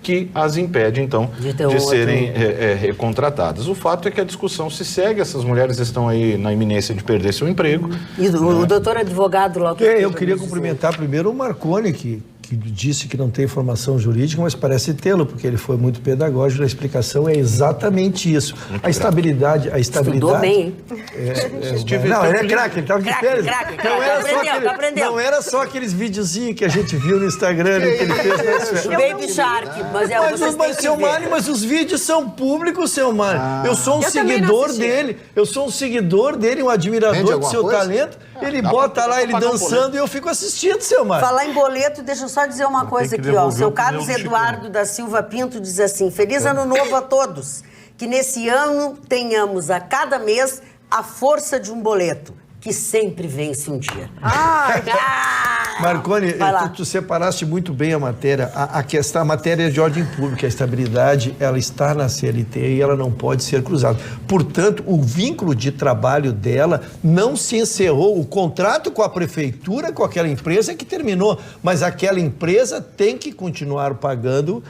que as impede, então, de serem recontratadas. O fato é que a discussão se segue, essas mulheres estão aí na iminência de perder seu emprego. E o doutor advogado lá... Eu queria cumprimentar primeiro o Marconi, que disse que não tem formação jurídica, mas parece tê-lo, porque ele foi muito pedagógico, a explicação é exatamente isso. A estabilidade... Estudou bem, hein? Não, ele é craque, ele estava de férias. Não era só aqueles videozinhos que a gente viu no Instagram que ele fez. Baby Shark, mas os vídeos são públicos, seu Mário. Eu sou um seguidor dele, um admirador do seu talento. Ele bota lá, ele dançando e eu fico assistindo, seu Mário. Falar em boleto, deixa eu só dizer uma coisa aqui, ó. O seu Carlos Eduardo da Silva Pinto diz assim: feliz ano novo a todos. Que nesse ano tenhamos a cada mês a força de um boleto, que sempre vence um dia. Marconi, tu separaste muito bem a matéria. A matéria é de ordem pública, a estabilidade, ela está na CLT e ela não pode ser cruzada. Portanto, o vínculo de trabalho dela não se encerrou. O contrato com a prefeitura, com aquela empresa é que terminou, mas aquela empresa tem que continuar pagando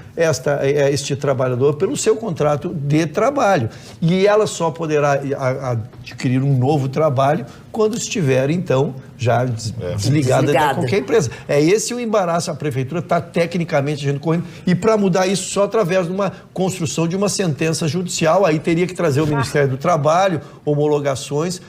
este trabalhador pelo seu contrato de trabalho. E ela só poderá adquirir um novo trabalho quando estiver, então, já desligada de qualquer empresa. É esse o embaraço. A prefeitura está tecnicamente agindo correndo. E para mudar isso só através de uma construção de uma sentença judicial, aí teria que trazer o Ministério do Trabalho, homologações,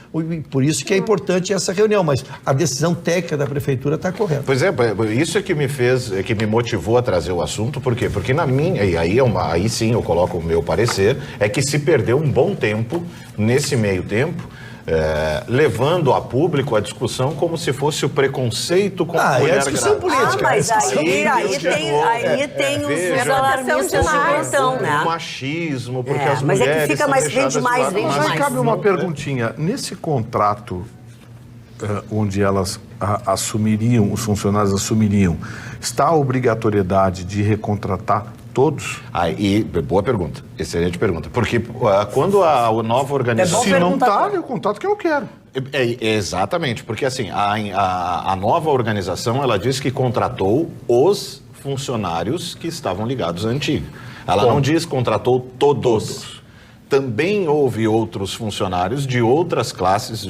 por isso que é importante essa reunião, mas a decisão técnica da prefeitura está correta. Pois é, isso é que me motivou a trazer o assunto, por quê? Porque aí sim eu coloco o meu parecer, é que se perdeu um bom tempo nesse meio tempo, levando a público a discussão como se fosse o preconceito com a mulher discussão política. Mas aí tem os alarmistas de plantão, né? O machismo, porque as mulheres... Mas é que fica vem demais. Mas cabe uma perguntinha. Nesse contrato, onde elas assumiriam, os funcionários assumiriam, está a obrigatoriedade de recontratar todos? Boa pergunta, excelente pergunta. Porque quando a nova organização... Se não está, é o contrato que eu quero. Exatamente, porque assim, a nova organização, ela diz que contratou os funcionários que estavam ligados à antiga. Ela não diz contratou todos. Também houve outros funcionários de outras classes,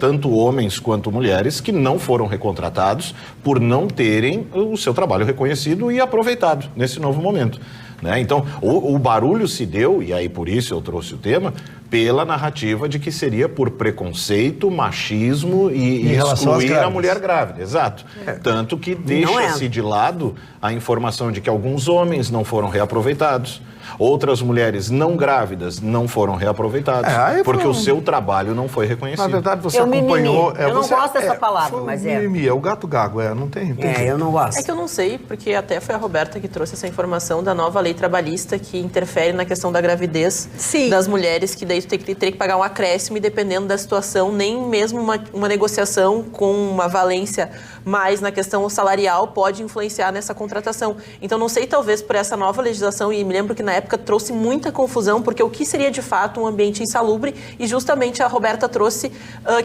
tanto homens quanto mulheres, que não foram recontratados por não terem o seu trabalho reconhecido e aproveitado nesse novo momento. Né? Então, o barulho se deu, e aí por isso eu trouxe o tema, pela narrativa de que seria por preconceito, machismo e excluir a mulher grávida. Exato. Tanto que deixa-se de lado a informação de que alguns homens não foram reaproveitados. Outras mulheres não grávidas não foram reaproveitadas, porque o seu trabalho não foi reconhecido. Na verdade, você acompanhou... Eu não gosto dessa palavra, mas mimimi, é o gato gago, não tem. Eu não gosto. É que eu não sei, porque até foi a Roberta que trouxe essa informação da nova lei trabalhista que interfere na questão da gravidez das mulheres, que daí tu teria que pagar um acréscimo e dependendo da situação, nem mesmo uma negociação com uma valência mas na questão salarial pode influenciar nessa contratação. Então, não sei, talvez por essa nova legislação, e me lembro que na época trouxe muita confusão, porque o que seria de fato um ambiente insalubre, e justamente a Roberta trouxe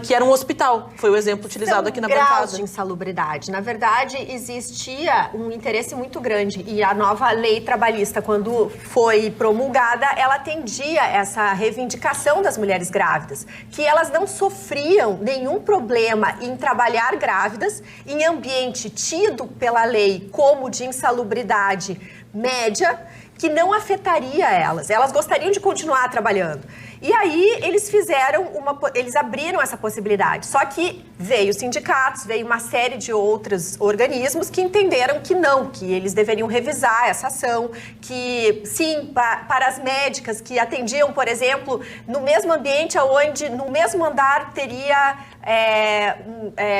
que era um hospital, foi o exemplo utilizado aqui na bancada. Graus de insalubridade. Na verdade, existia um interesse muito grande, e a nova lei trabalhista, quando foi promulgada, ela atendia essa reivindicação das mulheres grávidas, que elas não sofriam nenhum problema em trabalhar grávidas em ambiente tido pela lei como de insalubridade média, que não afetaria elas. Elas gostariam de continuar trabalhando. E aí eles abriram essa possibilidade. Só que veio sindicatos, veio uma série de outros organismos que entenderam que não, que eles deveriam revisar essa ação, que sim, para as médicas que atendiam, por exemplo, no mesmo ambiente onde no mesmo andar teria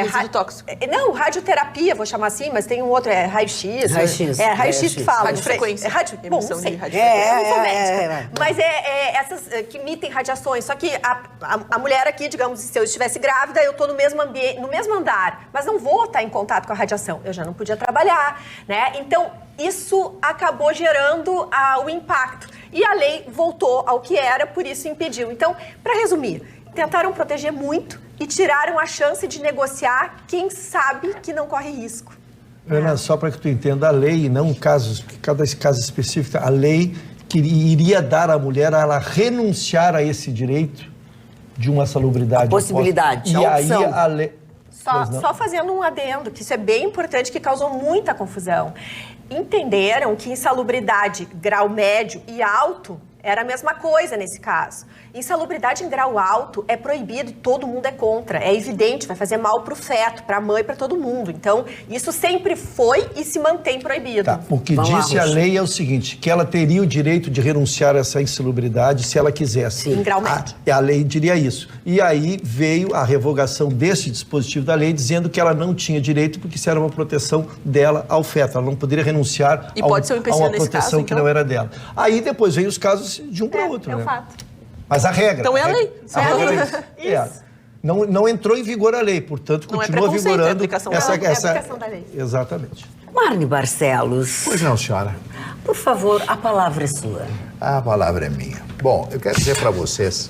resíduo tóxico. Não, radioterapia, vou chamar assim, mas tem um outro, raio-x. Raio-x. Raio-x que fala. Radiofrequência. Bom, não sei. Eu não sou médica. Mas essas que emitem radiações. Só que a mulher aqui, digamos, se eu estivesse grávida, eu estou no mesmo ambiente, no mesmo andar, mas não vou estar em contato com a radiação. Eu já não podia trabalhar, né? Então, isso acabou gerando o impacto. E a lei voltou ao que era, por isso impediu. Então, para resumir, tentaram proteger muito e tiraram a chance de negociar quem sabe que não corre risco. Ana, só para que tu entenda, a lei, não casos, cada caso específico, a lei que iria dar à mulher a ela renunciar a esse direito de uma salubridade. A possibilidade, e aí a lei... Só fazendo um adendo, que isso é bem importante, que causou muita confusão. Entenderam que insalubridade grau médio e alto era a mesma coisa nesse caso. Insalubridade em grau alto é proibido e todo mundo é contra. É evidente, vai fazer mal para o feto, para a mãe, para todo mundo. Então, isso sempre foi e se mantém proibido. Tá. O que disse a lei é o seguinte, que ela teria o direito de renunciar a essa insalubridade se ela quisesse. Em grau médio. A lei diria isso. E aí veio a revogação desse dispositivo da lei, dizendo que ela não tinha direito, porque isso era uma proteção dela ao feto. Ela não poderia renunciar a uma proteção que não era dela. Aí depois veio os casos de um para outro. É né? o fato. Mas a regra... Então é a lei. Isso. Não entrou em vigor a lei, portanto, continua vigorando a aplicação essa... É a aplicação da lei. Exatamente. Marne Barcelos. Pois não, senhora. Por favor, a palavra é sua. A palavra é minha. Bom, eu quero dizer para vocês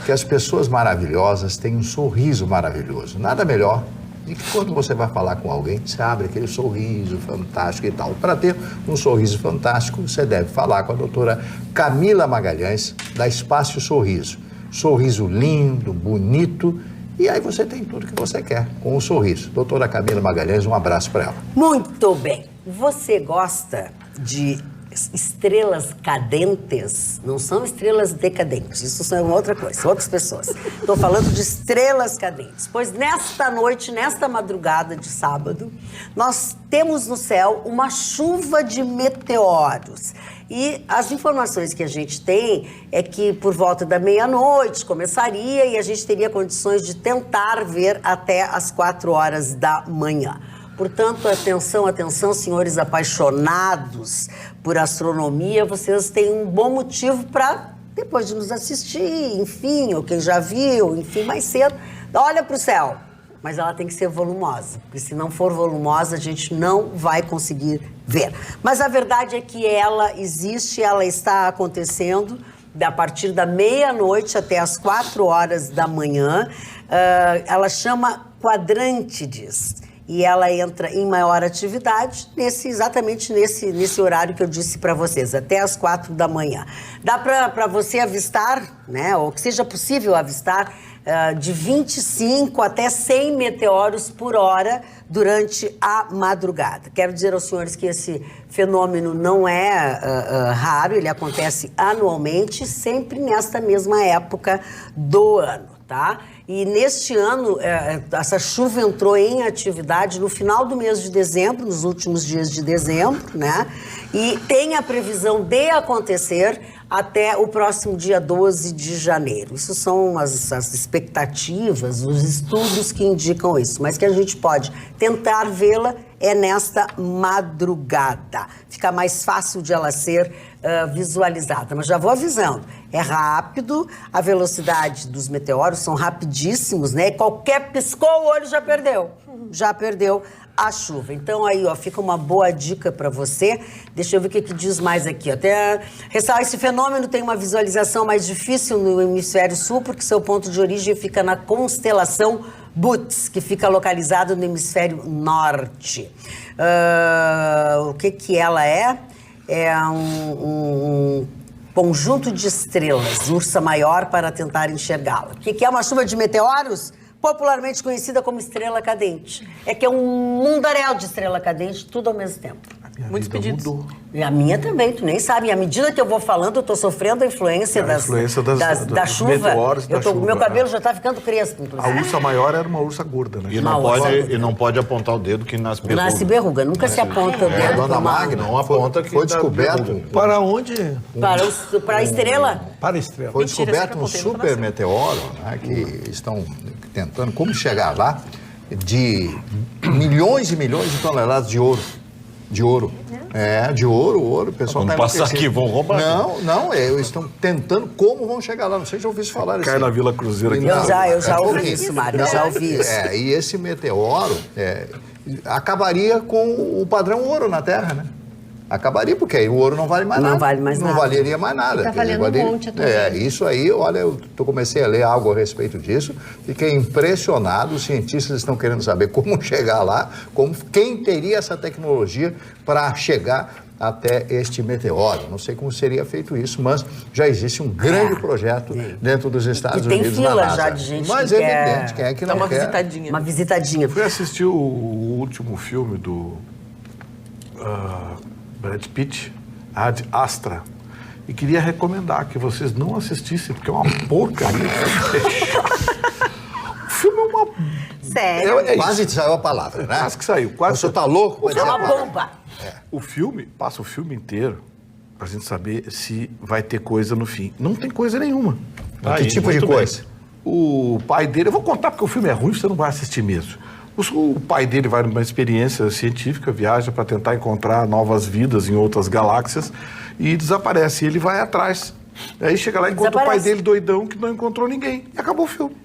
que as pessoas maravilhosas têm um sorriso maravilhoso. Nada melhor de que quando você vai falar com alguém, você abre aquele sorriso fantástico e tal. Para ter um sorriso fantástico, você deve falar com a doutora Camila Magalhães, da Espaço Sorriso. Sorriso lindo, bonito, e aí você tem tudo que você quer com o sorriso. Doutora Camila Magalhães, um abraço para ela. Muito bem. Você gosta de estrelas cadentes? Não são estrelas decadentes, isso são outra coisa, são outras pessoas. Estou falando de estrelas cadentes. Pois nesta noite, nesta madrugada de sábado, nós temos no céu uma chuva de meteoros. E as informações que a gente tem é que por volta da meia-noite começaria e a gente teria condições de tentar ver até as 4 horas da manhã. Portanto, atenção, atenção, senhores apaixonados por astronomia, vocês têm um bom motivo para, depois de nos assistir, enfim, ou quem já viu, enfim, mais cedo, olha para o céu. Mas ela tem que ser volumosa, porque se não for volumosa, a gente não vai conseguir ver. Mas a verdade é que ela existe, ela está acontecendo a partir da meia-noite até as 4 horas da manhã. Ela chama Quadrântides. E ela entra em maior atividade exatamente nesse horário que eu disse para vocês, até as 4 da manhã. Dá para você avistar, né, ou que seja possível avistar, de 25 até 100 meteoros por hora durante a madrugada. Quero dizer aos senhores que esse fenômeno não é raro, ele acontece anualmente, sempre nesta mesma época do ano, tá? E neste ano, essa chuva entrou em atividade no final do mês de dezembro, nos últimos dias de dezembro, né? E tem a previsão de acontecer até o próximo dia 12 de janeiro. Isso são as expectativas, os estudos que indicam isso. Mas que a gente pode tentar vê-la é nesta madrugada. Fica mais fácil de ela ser visualizada. Mas já vou avisando, É rápido, a velocidade dos meteoros são rapidíssimos, né? Qualquer piscou o olho já perdeu a chuva. Então aí, ó, fica uma boa dica para você. Deixa eu ver o que diz mais aqui. Até ressaltar, esse fenômeno tem uma visualização mais difícil no hemisfério sul, porque seu ponto de origem fica na constelação Bootes, que fica localizado no hemisfério norte. O que ela é? É um conjunto de estrelas, Ursa Maior, para tentar enxergá-la. O que é uma chuva de meteoros? Popularmente conhecida como estrela cadente. É que é um mundaréu de estrela cadente, tudo ao mesmo tempo. Muitos pedidos. Mudou. E a minha também, tu nem sabe. E à medida que eu vou falando, eu tô sofrendo a influência da chuva. Meteoros da chuva. Meu cabelo já tá ficando crespo, inclusive. A ursa maior era uma ursa gorda, né? E não pode apontar o dedo que nasce berruga. Nasce berruga, nunca se aponta o dedo. Dona Magna, não aponta que foi descoberto. Para onde? Para a estrela? Para a estrela. Foi descoberto um super meteoro, né, que estão tentando como chegar lá, de milhões e milhões de toneladas de ouro. De ouro. Ouro. O pessoal vamos passar aqui, vão roubar. Não, eles estão tentando como vão chegar lá. Não sei se já ouvi falar isso. Cai na Vila Cruzeiro aqui. Eu já ouvi isso, Mário. Eu já ouvi isso. E esse meteoro acabaria com o padrão ouro na Terra, né? Acabaria, porque aí o ouro não vale mais nada. Não vale mais nada. Não valeria mais nada. Tá valendo um monte atualmente. Isso aí, olha, eu comecei a ler algo a respeito disso, fiquei impressionado, os cientistas estão querendo saber como chegar lá, quem teria essa tecnologia para chegar até este meteoro. Não sei como seria feito isso, mas já existe um grande projeto dentro dos Estados Unidos na NASA. Tem fila já de gente mas que evidente, quem é que não quer? Visitadinha. Uma visitadinha. Fui assistir o último filme do Brad Pitt, Ad Astra, e queria recomendar que vocês não assistissem, porque é uma porcaria. O filme é uma... Sério? Quase saiu a palavra, né? Quase que saiu. Quase Você tá louco? É uma bomba. O filme, passa o filme inteiro pra gente saber se vai ter coisa no fim. Não tem coisa nenhuma. Que tipo de coisa? O pai dele... Eu vou contar porque o filme é ruim, você não vai assistir mesmo. O pai dele vai numa experiência científica, viaja para tentar encontrar novas vidas em outras galáxias e desaparece. E ele vai atrás. Aí chega lá e encontra o pai dele doidão que não encontrou ninguém. E acabou o filme.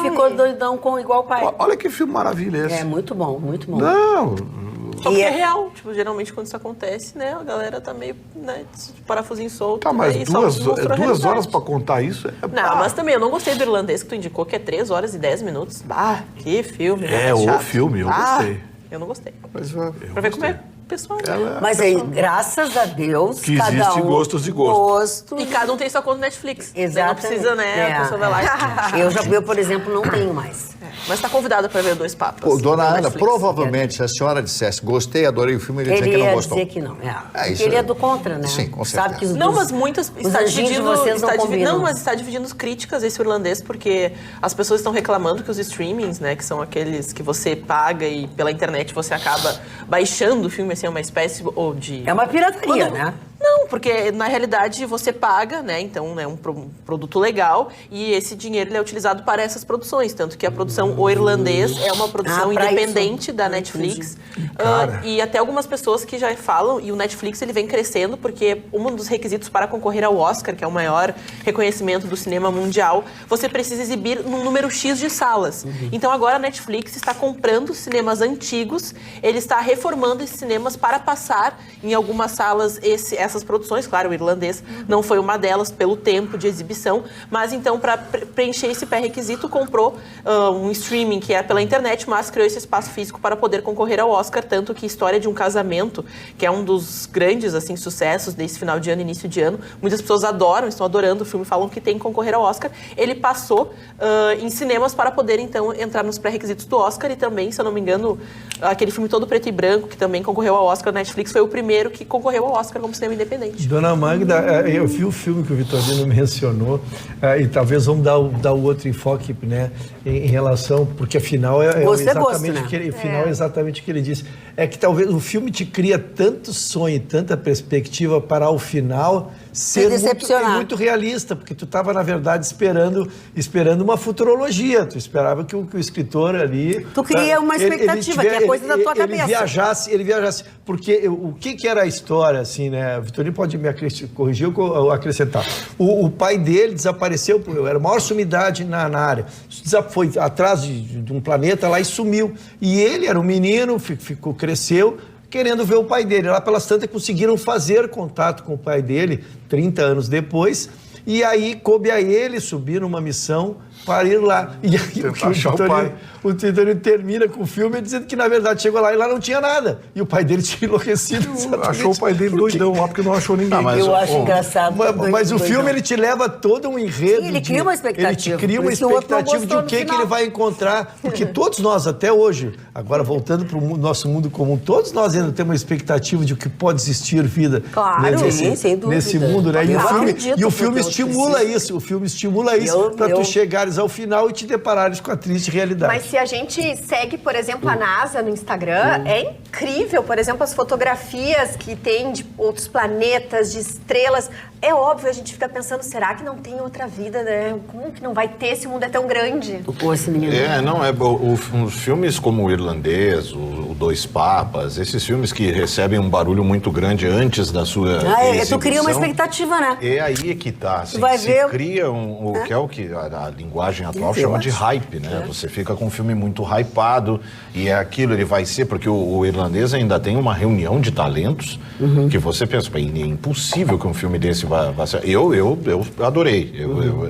Ficou doidão igual o pai. Olha que filme maravilha esse. É, muito bom, muito bom. Não... Só porque é real. Tipo, geralmente quando isso acontece, né, a galera tá meio, né, de parafusinho solto. Tá, mas duas horas pra contar isso Não, mas também eu não gostei do irlandês que tu indicou, que é 3 horas e 10 minutos. Ah, que filme. O filme, eu gostei. Eu não gostei. Mas pra ver como é pessoal. Mas aí, graças a Deus, que cada existe gostos e gostos. E cada um tem sua conta no Netflix. Exatamente. Não precisa, né, a pessoa vai lá. Eu, por exemplo, não tenho mais. Mas tá convidada para ver Dois Papas. Dona Ana, provavelmente, se a senhora dissesse gostei, adorei o filme, ele ia dizer que não gostou. Ele ia dizer que não. Porque ele é do contra, né? Sim, com certeza. Sabe que não, mas muitas... Está dividindo, vocês não combinam. Não, mas está dividindo críticas esse irlandês, porque as pessoas estão reclamando que os streamings, né, que são aqueles que você paga e pela internet você acaba baixando o filme, assim, é uma espécie de... É uma pirataria, né? Não, porque na realidade você paga, né? Então é um produto legal e esse dinheiro ele é utilizado para essas produções. Tanto que a produção O Irlandês é uma produção independente da Netflix. E até algumas pessoas que já falam, e o Netflix ele vem crescendo porque um dos requisitos para concorrer ao Oscar, que é o maior reconhecimento do cinema mundial, você precisa exibir num número X de salas. Então agora a Netflix está comprando cinemas antigos, ele está reformando esses cinemas para passar em algumas salas essas produções. Claro, o Irlandês não foi uma delas pelo tempo de exibição, mas então para preencher esse pré-requisito comprou um streaming que é pela internet, mas criou esse espaço físico para poder concorrer ao Oscar, tanto que História de um Casamento, que é um dos grandes assim sucessos desse final de ano, início de ano, muitas pessoas estão adorando o filme, falam que tem que concorrer ao Oscar, ele passou em cinemas para poder então entrar nos pré-requisitos do Oscar. E também, se eu não me engano, aquele filme todo preto e branco, que também concorreu ao Oscar na Netflix, foi o primeiro que concorreu ao Oscar como cinema independente. Dona Magda, eu vi o filme que o Vitorino mencionou, e talvez vamos dar o outro enfoque, né, em relação, porque afinal é exatamente o que ele disse. É que talvez o filme te cria tanto sonho, tanta perspectiva para ao final ser muito realista, porque tu estava, na verdade, esperando uma futurologia. Tu esperava que o escritor ali... Tu cria uma expectativa, que é coisa da tua cabeça. Ele viajasse. Porque o que era a história, assim, né? O Vitorino pode me corrigir ou acrescentar. O pai dele desapareceu, era a maior sumidade na área. Foi atrás de um planeta lá e sumiu. E ele era um menino, cresceu, querendo ver o pai dele. Lá pelas tantas conseguiram fazer contato com o pai dele 30 anos depois. E aí coube a ele subir numa missão para ir lá. E aí o Vitorino termina com o filme dizendo que, na verdade, chegou lá e lá não tinha nada. E o pai dele tinha enlouquecido. Achou o pai dele doidão lá porque não achou ninguém. Eu acho engraçado. Mas o filme, ele te leva todo um enredo. Sim, ele cria uma expectativa. Ele te cria uma expectativa de o que ele vai encontrar. Porque todos nós, até hoje, agora voltando para o nosso mundo comum, todos nós ainda temos uma expectativa de que pode existir vida. Claro, sem dúvida. Nesse mundo, né? E o filme estimula isso. O filme estimula isso para tu chegares ao final e te deparares com a triste realidade. Mas se a gente segue, por exemplo, a NASA no Instagram, é incrível, por exemplo, as fotografias que tem de outros planetas, de estrelas. É óbvio, a gente fica pensando, será que não tem outra vida, né? Como que não vai ter? Esse mundo é tão grande. Os filmes como O Irlandês, o Dois Papas, esses filmes que recebem um barulho muito grande antes da sua exibição. Tu cria uma expectativa, né? É aí que tá. Assim, cria que é o que a linguagem atual chama de hype, né? Você fica com um filme muito hypado e é aquilo, ele vai ser, porque o Irlandês ainda tem uma reunião de talentos que você pensa, é impossível que um filme desse vai ser. Eu adorei,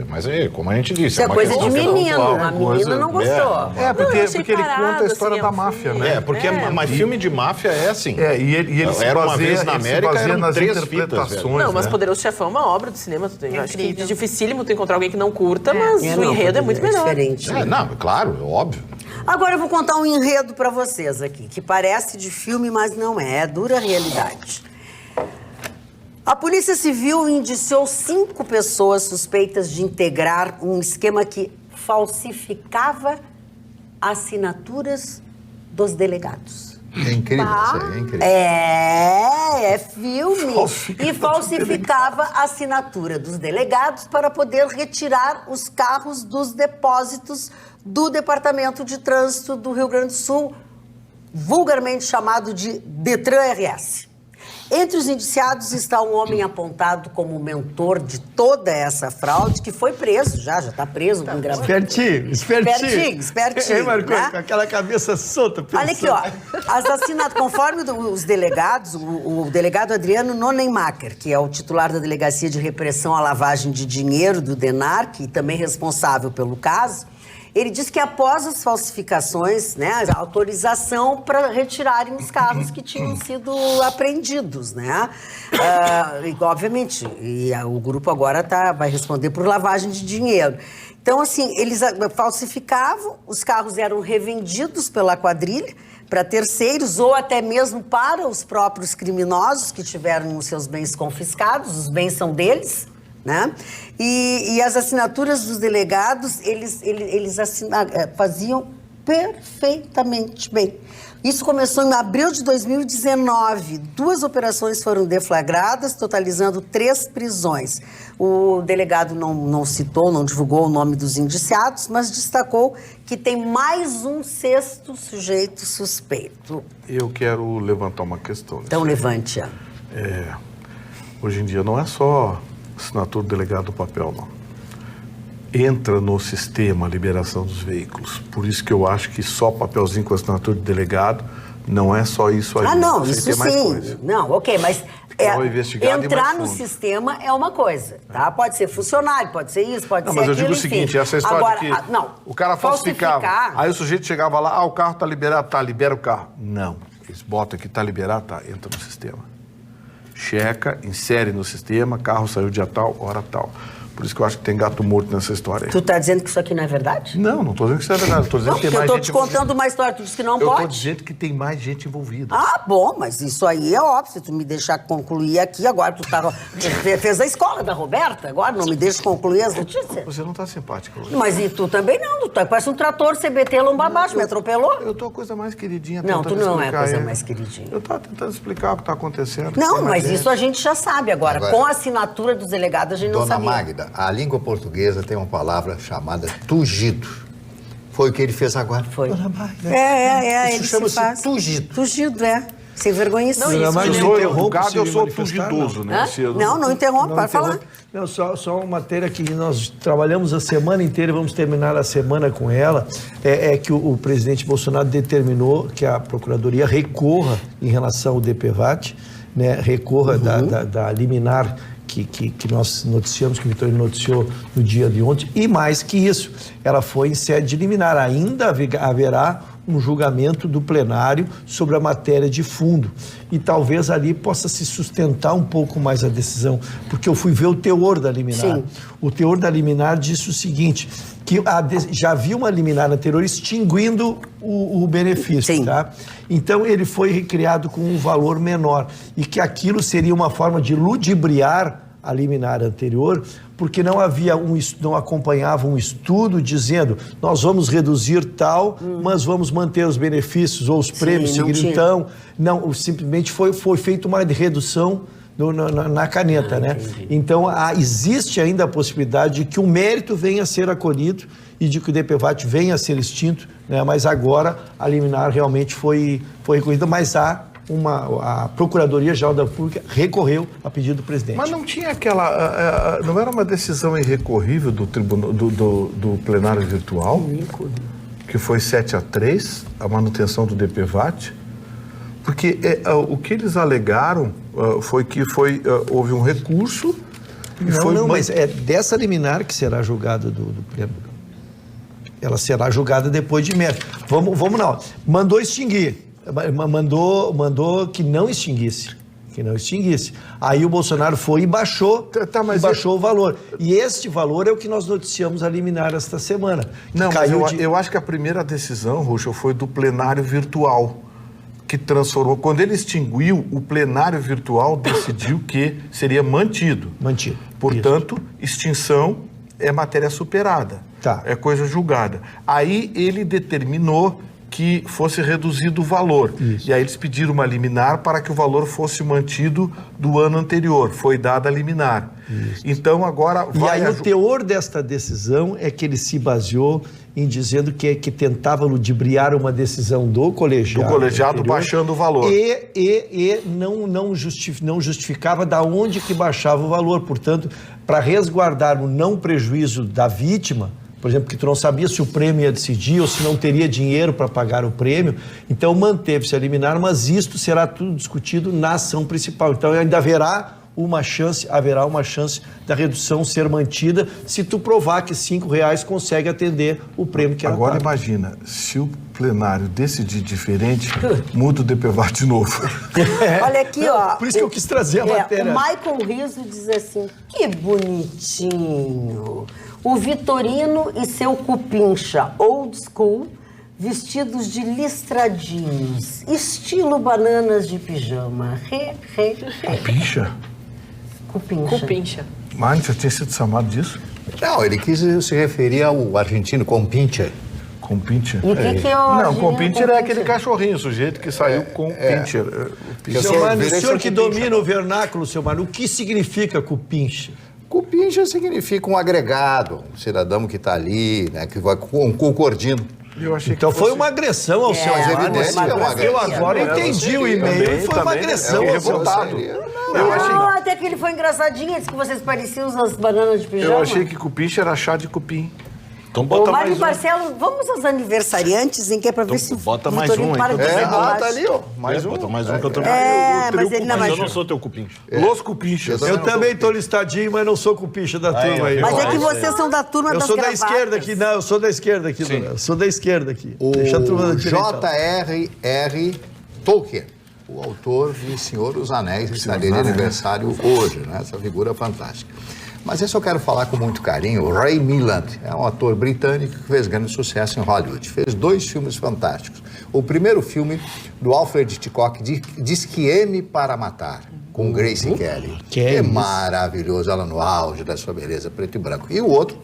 mas como a gente disse... Isso é coisa de menino, a menina não gostou. Porque ele conta a história da máfia, né? Mas filme de máfia é assim. E ele se era uma vez na América, eram nas 3 interpretações. fitas. Não, mas Poderoso Chefão é uma obra do cinema. Acho que é dificílimo tu encontrar alguém que não curta, mas o enredo é muito melhor. Diferente. Claro, é óbvio. Agora eu vou contar um enredo pra vocês aqui, que parece de filme, mas não é dura realidade. A Polícia Civil indiciou 5 pessoas suspeitas de integrar um esquema que falsificava assinaturas dos delegados. É incrível isso aí, é incrível. É filme. E falsificava a assinatura dos delegados para poder retirar os carros dos depósitos do Departamento de Trânsito do Rio Grande do Sul, vulgarmente chamado de Detran RS. Entre os indiciados está um homem apontado como mentor de toda essa fraude, que foi preso, já está preso. Espertinho. Espertinho, Marcos, né? com aquela cabeça solta. Olha aqui, ó. As assinadas, conforme os delegados, o delegado Adriano Nonenmacher, que é o titular da Delegacia de Repressão à Lavagem de Dinheiro do DENARC, e também responsável pelo caso, ele disse que após as falsificações, né, a autorização para retirarem os carros que tinham sido apreendidos, né? Obviamente, o grupo agora vai responder por lavagem de dinheiro. Então, assim, eles falsificavam, os carros eram revendidos pela quadrilha para terceiros ou até mesmo para os próprios criminosos que tiveram os seus bens confiscados, os bens são deles, né? E as assinaturas dos delegados, eles faziam perfeitamente bem. Isso começou em abril de 2019. 2 operações foram deflagradas, totalizando 3 prisões. O delegado não citou, não divulgou o nome dos indiciados, mas destacou que tem mais um 6º sujeito suspeito. Eu quero levantar uma questão. Então, levante-a. Hoje em dia não é só assinatura do delegado do papel, não. Entra no sistema a liberação dos veículos. Por isso que eu acho que só papelzinho com assinatura do delegado não é só isso aí. Não, isso sim. Não, ok, mas entrar no fundo. Sistema é uma coisa, tá? Pode ser funcionário, pode ser isso, pode ser aquilo, mas eu digo o seguinte, essa história agora, de que o cara falsificava, aí o sujeito chegava lá, o carro tá liberado, libera o carro. Não, eles botam aqui, tá liberado, entra no sistema. Checa, insere no sistema, carro saiu dia tal, hora tal. Por isso que eu acho que tem gato morto nessa história aí. Tu tá dizendo que isso aqui não é verdade? Não estou dizendo que isso é verdade. Estou dizendo Não, que tem porque mais eu gente tô te contando uma história, tu disse que não Eu pode. estou dizendo que tem mais gente envolvida. Ah, bom, mas isso aí é óbvio. Se tu me deixar concluir aqui, agora tu tá... fez a escola da Roberta, agora não me deixa concluir as notícias. Você não está simpática hoje. Mas e tu também não, tu tá, parece um trator CBT lomba abaixo, me atropelou? Eu estou a coisa mais queridinha. Não, tu não é a coisa aí. mais queridinha. Eu estava tentando explicar o que está acontecendo. Não, mas isso a gente já sabe agora. Com a assinatura dos delegados, a gente não Dona sabia. Magda, a língua portuguesa tem uma palavra chamada tugido. Foi o que ele fez agora. Foi. Dona Magda. Ele Isso se chama-se faz. tugido. Tugido, sem vergonhice. Não, Dona isso Magda, Se eu não sou interrompe educado, se eu sou manifestar, tugidoso, né? Hã? Se eu- Não interrompe, pode falar. Não, só uma matéria que nós trabalhamos a semana inteira e vamos terminar a semana com ela, é que o presidente Bolsonaro determinou que a Procuradoria recorra em relação ao DPVAT, né, recorra da liminar que nós noticiamos, que o Vitorino noticiou no dia de ontem, e mais que isso, ela foi em sede de liminar. Ainda haverá um julgamento do plenário sobre a matéria de fundo. E talvez ali possa se sustentar um pouco mais a decisão, porque eu fui ver o teor da liminar. Sim. O teor da liminar disse o seguinte, que já havia uma liminar anterior extinguindo o benefício, Sim. tá? Então ele foi recriado com um valor menor e que aquilo seria uma forma de ludibriar a liminar anterior, porque não acompanhava um estudo dizendo nós vamos reduzir tal, mas vamos manter os benefícios ou os prêmios não seguindo. tinha. Então, não, simplesmente foi feita uma redução na caneta, né? Então, existe ainda a possibilidade de que o mérito venha a ser acolhido e de que o DPVAT venha a ser extinto, né? Mas agora a liminar realmente foi recolhida, mas a Procuradoria-Geral da República recorreu a pedido do presidente. Mas não tinha aquela... não era uma decisão irrecorrível do tribunal, do plenário virtual? Que foi 7-3, a manutenção do DPVAT? Porque o que eles alegaram foi que houve um recurso e mas é dessa liminar que será julgada do pleno. Ela será julgada depois de mérito. Vamos lá. Mandou extinguir. Mandou que não extinguisse. Aí o Bolsonaro foi e baixou, baixou o valor. E este valor é o que nós noticiamos a liminar esta semana. Não, mas eu acho que a primeira decisão, Ruxa, foi do plenário virtual, que transformou... Quando ele extinguiu, o plenário virtual decidiu que seria mantido. Mantido. Portanto, extinção é matéria superada. Tá. É coisa julgada. Aí ele determinou que fosse reduzido o valor. Isso. E aí eles pediram uma liminar para que o valor fosse mantido do ano anterior. Foi dada a liminar. Isso. Então agora... E aí o teor desta decisão é que ele se baseou em dizendo que tentava ludibriar uma decisão do colegiado. Do colegiado anterior, baixando o valor. E não justificava da onde que baixava o valor. Portanto, para resguardar o não prejuízo da vítima... Por exemplo, que tu não sabia se o prêmio ia decidir ou se não teria dinheiro para pagar o prêmio. Então, manteve-se a liminar, mas isto será tudo discutido na ação principal. Então, ainda haverá uma chance da redução ser mantida se tu provar que R$5 consegue atender o prêmio que era Agora pago. imagina, se o plenário decidir diferente, muda o DPVAT de novo. Olha aqui, ó. Por isso que eu quis trazer a matéria. O Michael Rizzo diz assim, que bonitinho. O Vitorino e seu cupincha old school, vestidos de listradinhos, estilo bananas de pijama. Cupincha? Cupincha. Mas já tinha sido chamado disso? Não, ele quis se referir ao argentino Compincha. Compincha? E o que é o Não, Compincher é aquele cachorrinho, o sujeito que saiu com Pincher. Seu Mano, o senhor que domina o vernáculo, seu Mano, o que significa cupincha? Cupincha significa um agregado, um cidadão que está ali, né, que vai concordando. Então foi uma agressão ao seu Mas Mano. evidente que é uma agressão. Eu agora entendi o e-mail e foi uma agressão ao seu revoltado. Não, até que ele foi engraçadinho, disse que vocês pareciam as bananas de pijama. Eu achei que cupincha era chá de cupim. Então Ô, bota Mário mais um. Marcelo, vamos aos aniversariantes, em que é pra ver Então, se bota o mais Vitorino um aí, para então. de dizer bobagem. Tá ali, ó. Mais um. Bota mais um que eu também. Mas ele não Mas vai. eu não sou teu cupim. Los cupinchas. Eu também estou listadinho, mas não sou cupincha da turma aí. Mas é que vocês são da turma Eu das sou da gravatas. esquerda aqui, não, eu sou da esquerda aqui, Dona. Eu sou da esquerda aqui. Deixa a turma da O direita. J.R.R. Tolkien, o autor de Senhor dos Anéis, que estaria de aniversário hoje, né? Essa figura fantástica. Mas esse eu quero falar com muito carinho. O Ray Milland é um ator britânico que fez grande sucesso em Hollywood. Fez 2 filmes fantásticos. O primeiro filme do Alfred Hitchcock, Diz que M para Matar, com Grace Kelly. Que é maravilhoso, ela no auge da sua beleza, preto e branco. E o outro,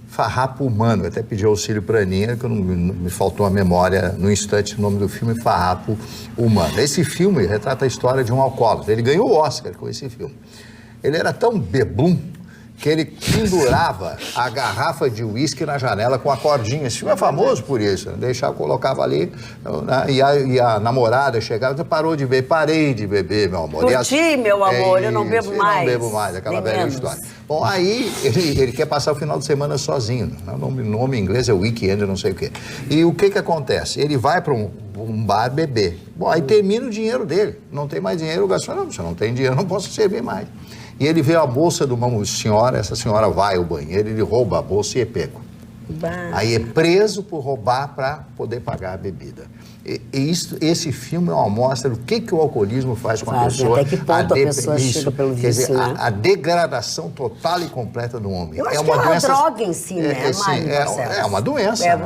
Farrapo Humano. Eu até pedi auxílio para a Aninha, que me faltou a memória no instante, o nome do filme, Farrapo Humano. Esse filme retrata a história de um alcoólatra. Ele ganhou o Oscar com esse filme. Ele era tão bebum que ele pendurava a garrafa de uísque na janela com a cordinha. Esse filme é famoso por isso. Colocava ali, e a namorada chegava e parou de beber. Parei de beber, meu amor. Curti, meu amor, eu não bebo mais. Não bebo mais, aquela velha história. Bom, aí ele quer passar o final de semana sozinho. O nome em inglês é weekend, não sei o quê. E o que acontece? Ele vai para um bar beber. Bom, aí termina o dinheiro dele. Não tem mais dinheiro, o garçom, não, você não tem dinheiro, não posso servir mais. E ele vê a bolsa de uma senhora, essa senhora vai ao banheiro, ele rouba a bolsa e é pego. Aí é preso por roubar para poder pagar a bebida. Esse filme é uma amostra do que o alcoolismo faz com a pessoa. Até que ponto a pessoa chega pelo vício, quer dizer, né? a degradação total e completa do homem. Eu acho que é uma droga em si, né? É uma doença. É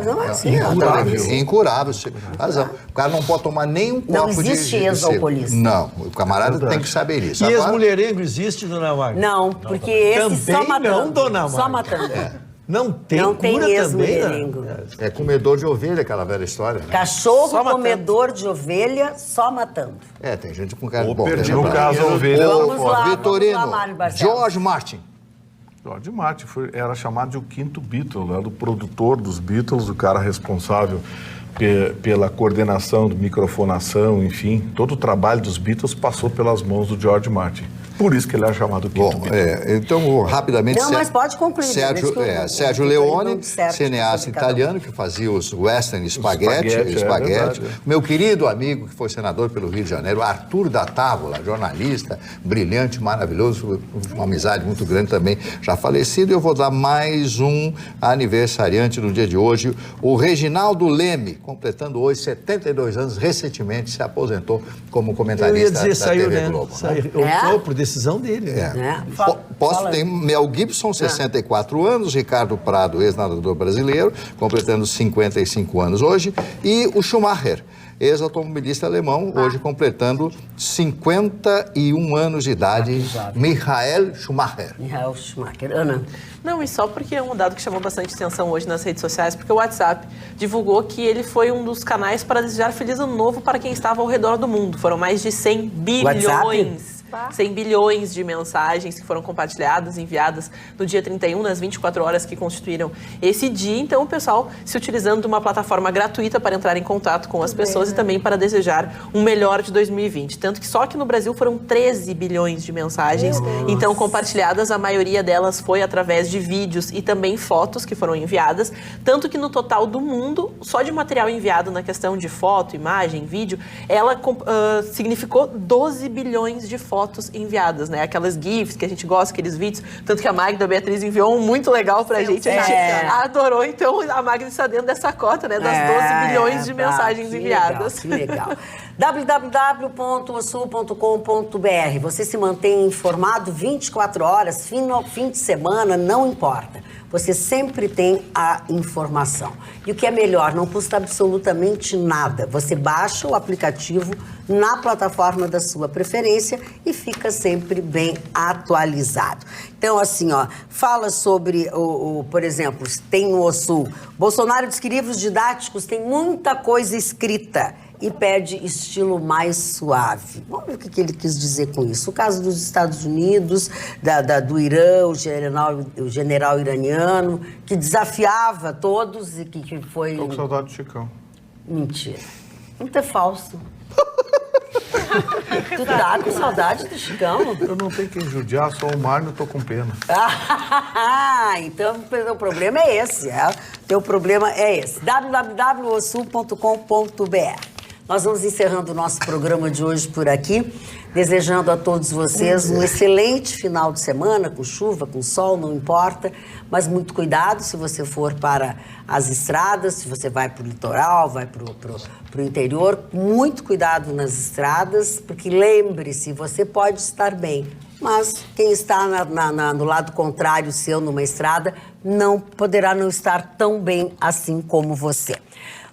incurável. Razão. O cara não pode tomar nem um copo de... Não existe ex-alcoolista. Não, o camarada tem que saber isso. E ex-mulherengo existe, dona Magda? Não, porque esse também só matando. Não, dona Magda. Só matando. Não tem ex-mulherengo. É comedor de ovelha, aquela velha história, né? Cachorro comedor de ovelha, só matando. Tem gente com cara... No caso, a ovelha... Vamos lá, Vitorino, George Martin. George Martin era chamado de o quinto Beatle, né? Do produtor dos Beatles, o cara responsável pela coordenação, microfonação, enfim. Todo o trabalho dos Beatles passou pelas mãos do George Martin. Por isso que ele é chamado quinto Beatle. Então, rapidamente... Não, mas pode concluir. Sérgio Leone, cineasta italiano, que fazia os western espaguete. Meu querido amigo, que foi senador pelo Rio de Janeiro, Arthur da Távola, jornalista, brilhante, maravilhoso, uma amizade muito grande também, já falecido. Eu vou dar mais um aniversariante no dia de hoje, o Reginaldo Leme, completando hoje 72 anos, recentemente se aposentou como comentarista da TV Globo. Saiu, por decisão dele. Tem Mel Gibson, 64 anos, Ricardo Prado, ex-nadador brasileiro, completando 55 anos hoje, e o Schumacher, ex-automobilista alemão, hoje completando 51 anos de idade, Michael Schumacher. Ana? Não, e só porque é um dado que chamou bastante atenção hoje nas redes sociais, porque o WhatsApp divulgou que ele foi um dos canais para desejar feliz ano novo para quem estava ao redor do mundo. Foram mais de 100 bilhões... WhatsApp? 100 bilhões de mensagens que foram compartilhadas, enviadas no dia 31, nas 24 horas que constituíram esse dia. Então, o pessoal se utilizando de uma plataforma gratuita para entrar em contato com as pessoas e também para desejar um melhor de 2020. Tanto que só aqui no Brasil foram 13 bilhões de mensagens, então compartilhadas, a maioria delas foi através de vídeos e também fotos que foram enviadas. Tanto que no total do mundo, só de material enviado na questão de foto, imagem, vídeo, ela significou 12 bilhões de fotos enviadas, né? Aquelas GIFs que a gente gosta, aqueles vídeos. Tanto que a Magda Beatriz enviou um muito legal pra gente. A gente adorou. Então, a Magda está dentro dessa cota, né? Das 12 bilhões de mensagens enviadas. Que legal. www.osul.com.br. Você se mantém informado 24 horas, fim de semana, não importa. Você sempre tem a informação. E o que é melhor, não custa absolutamente nada. Você baixa o aplicativo na plataforma da sua preferência e fica sempre bem atualizado. Então, assim, fala sobre, por exemplo, tem no Osul. Bolsonaro diz que livros didáticos têm muita coisa escrita e pede estilo mais suave. Vamos ver o que ele quis dizer com isso. O caso dos Estados Unidos, do Irã, o general iraniano, que desafiava todos e que foi... Estou com saudade do Chicão. Mentira. Muito é falso. Tu tá com saudade do Chicão? Eu não tenho quem judiar, só o Mário, eu tô com pena. Então o problema é esse. Teu problema é esse. www.osul.com.br. Nós vamos encerrando o nosso programa de hoje por aqui, desejando a todos vocês um excelente final de semana, com chuva, com sol, não importa, mas muito cuidado se você for para as estradas, se você vai para o litoral, vai para o interior, muito cuidado nas estradas, porque lembre-se, você pode estar bem, mas quem está no lado contrário seu, numa estrada, não poderá não estar tão bem assim como você.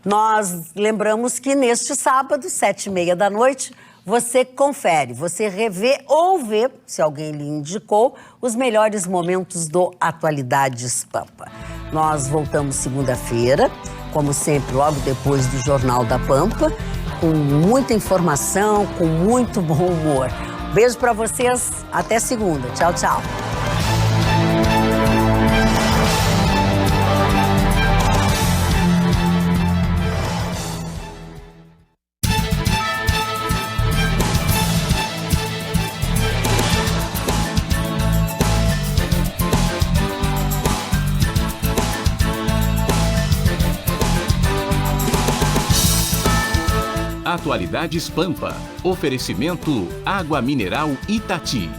Nós lembramos que neste sábado, 7h30 da noite, você confere, você revê ou vê, se alguém lhe indicou, os melhores momentos do Atualidades Pampa. Nós voltamos segunda-feira, como sempre, logo depois do Jornal da Pampa, com muita informação, com muito bom humor. Beijo para vocês, até segunda. Tchau, tchau. Atualidades Pampa. Oferecimento Água Mineral Itati.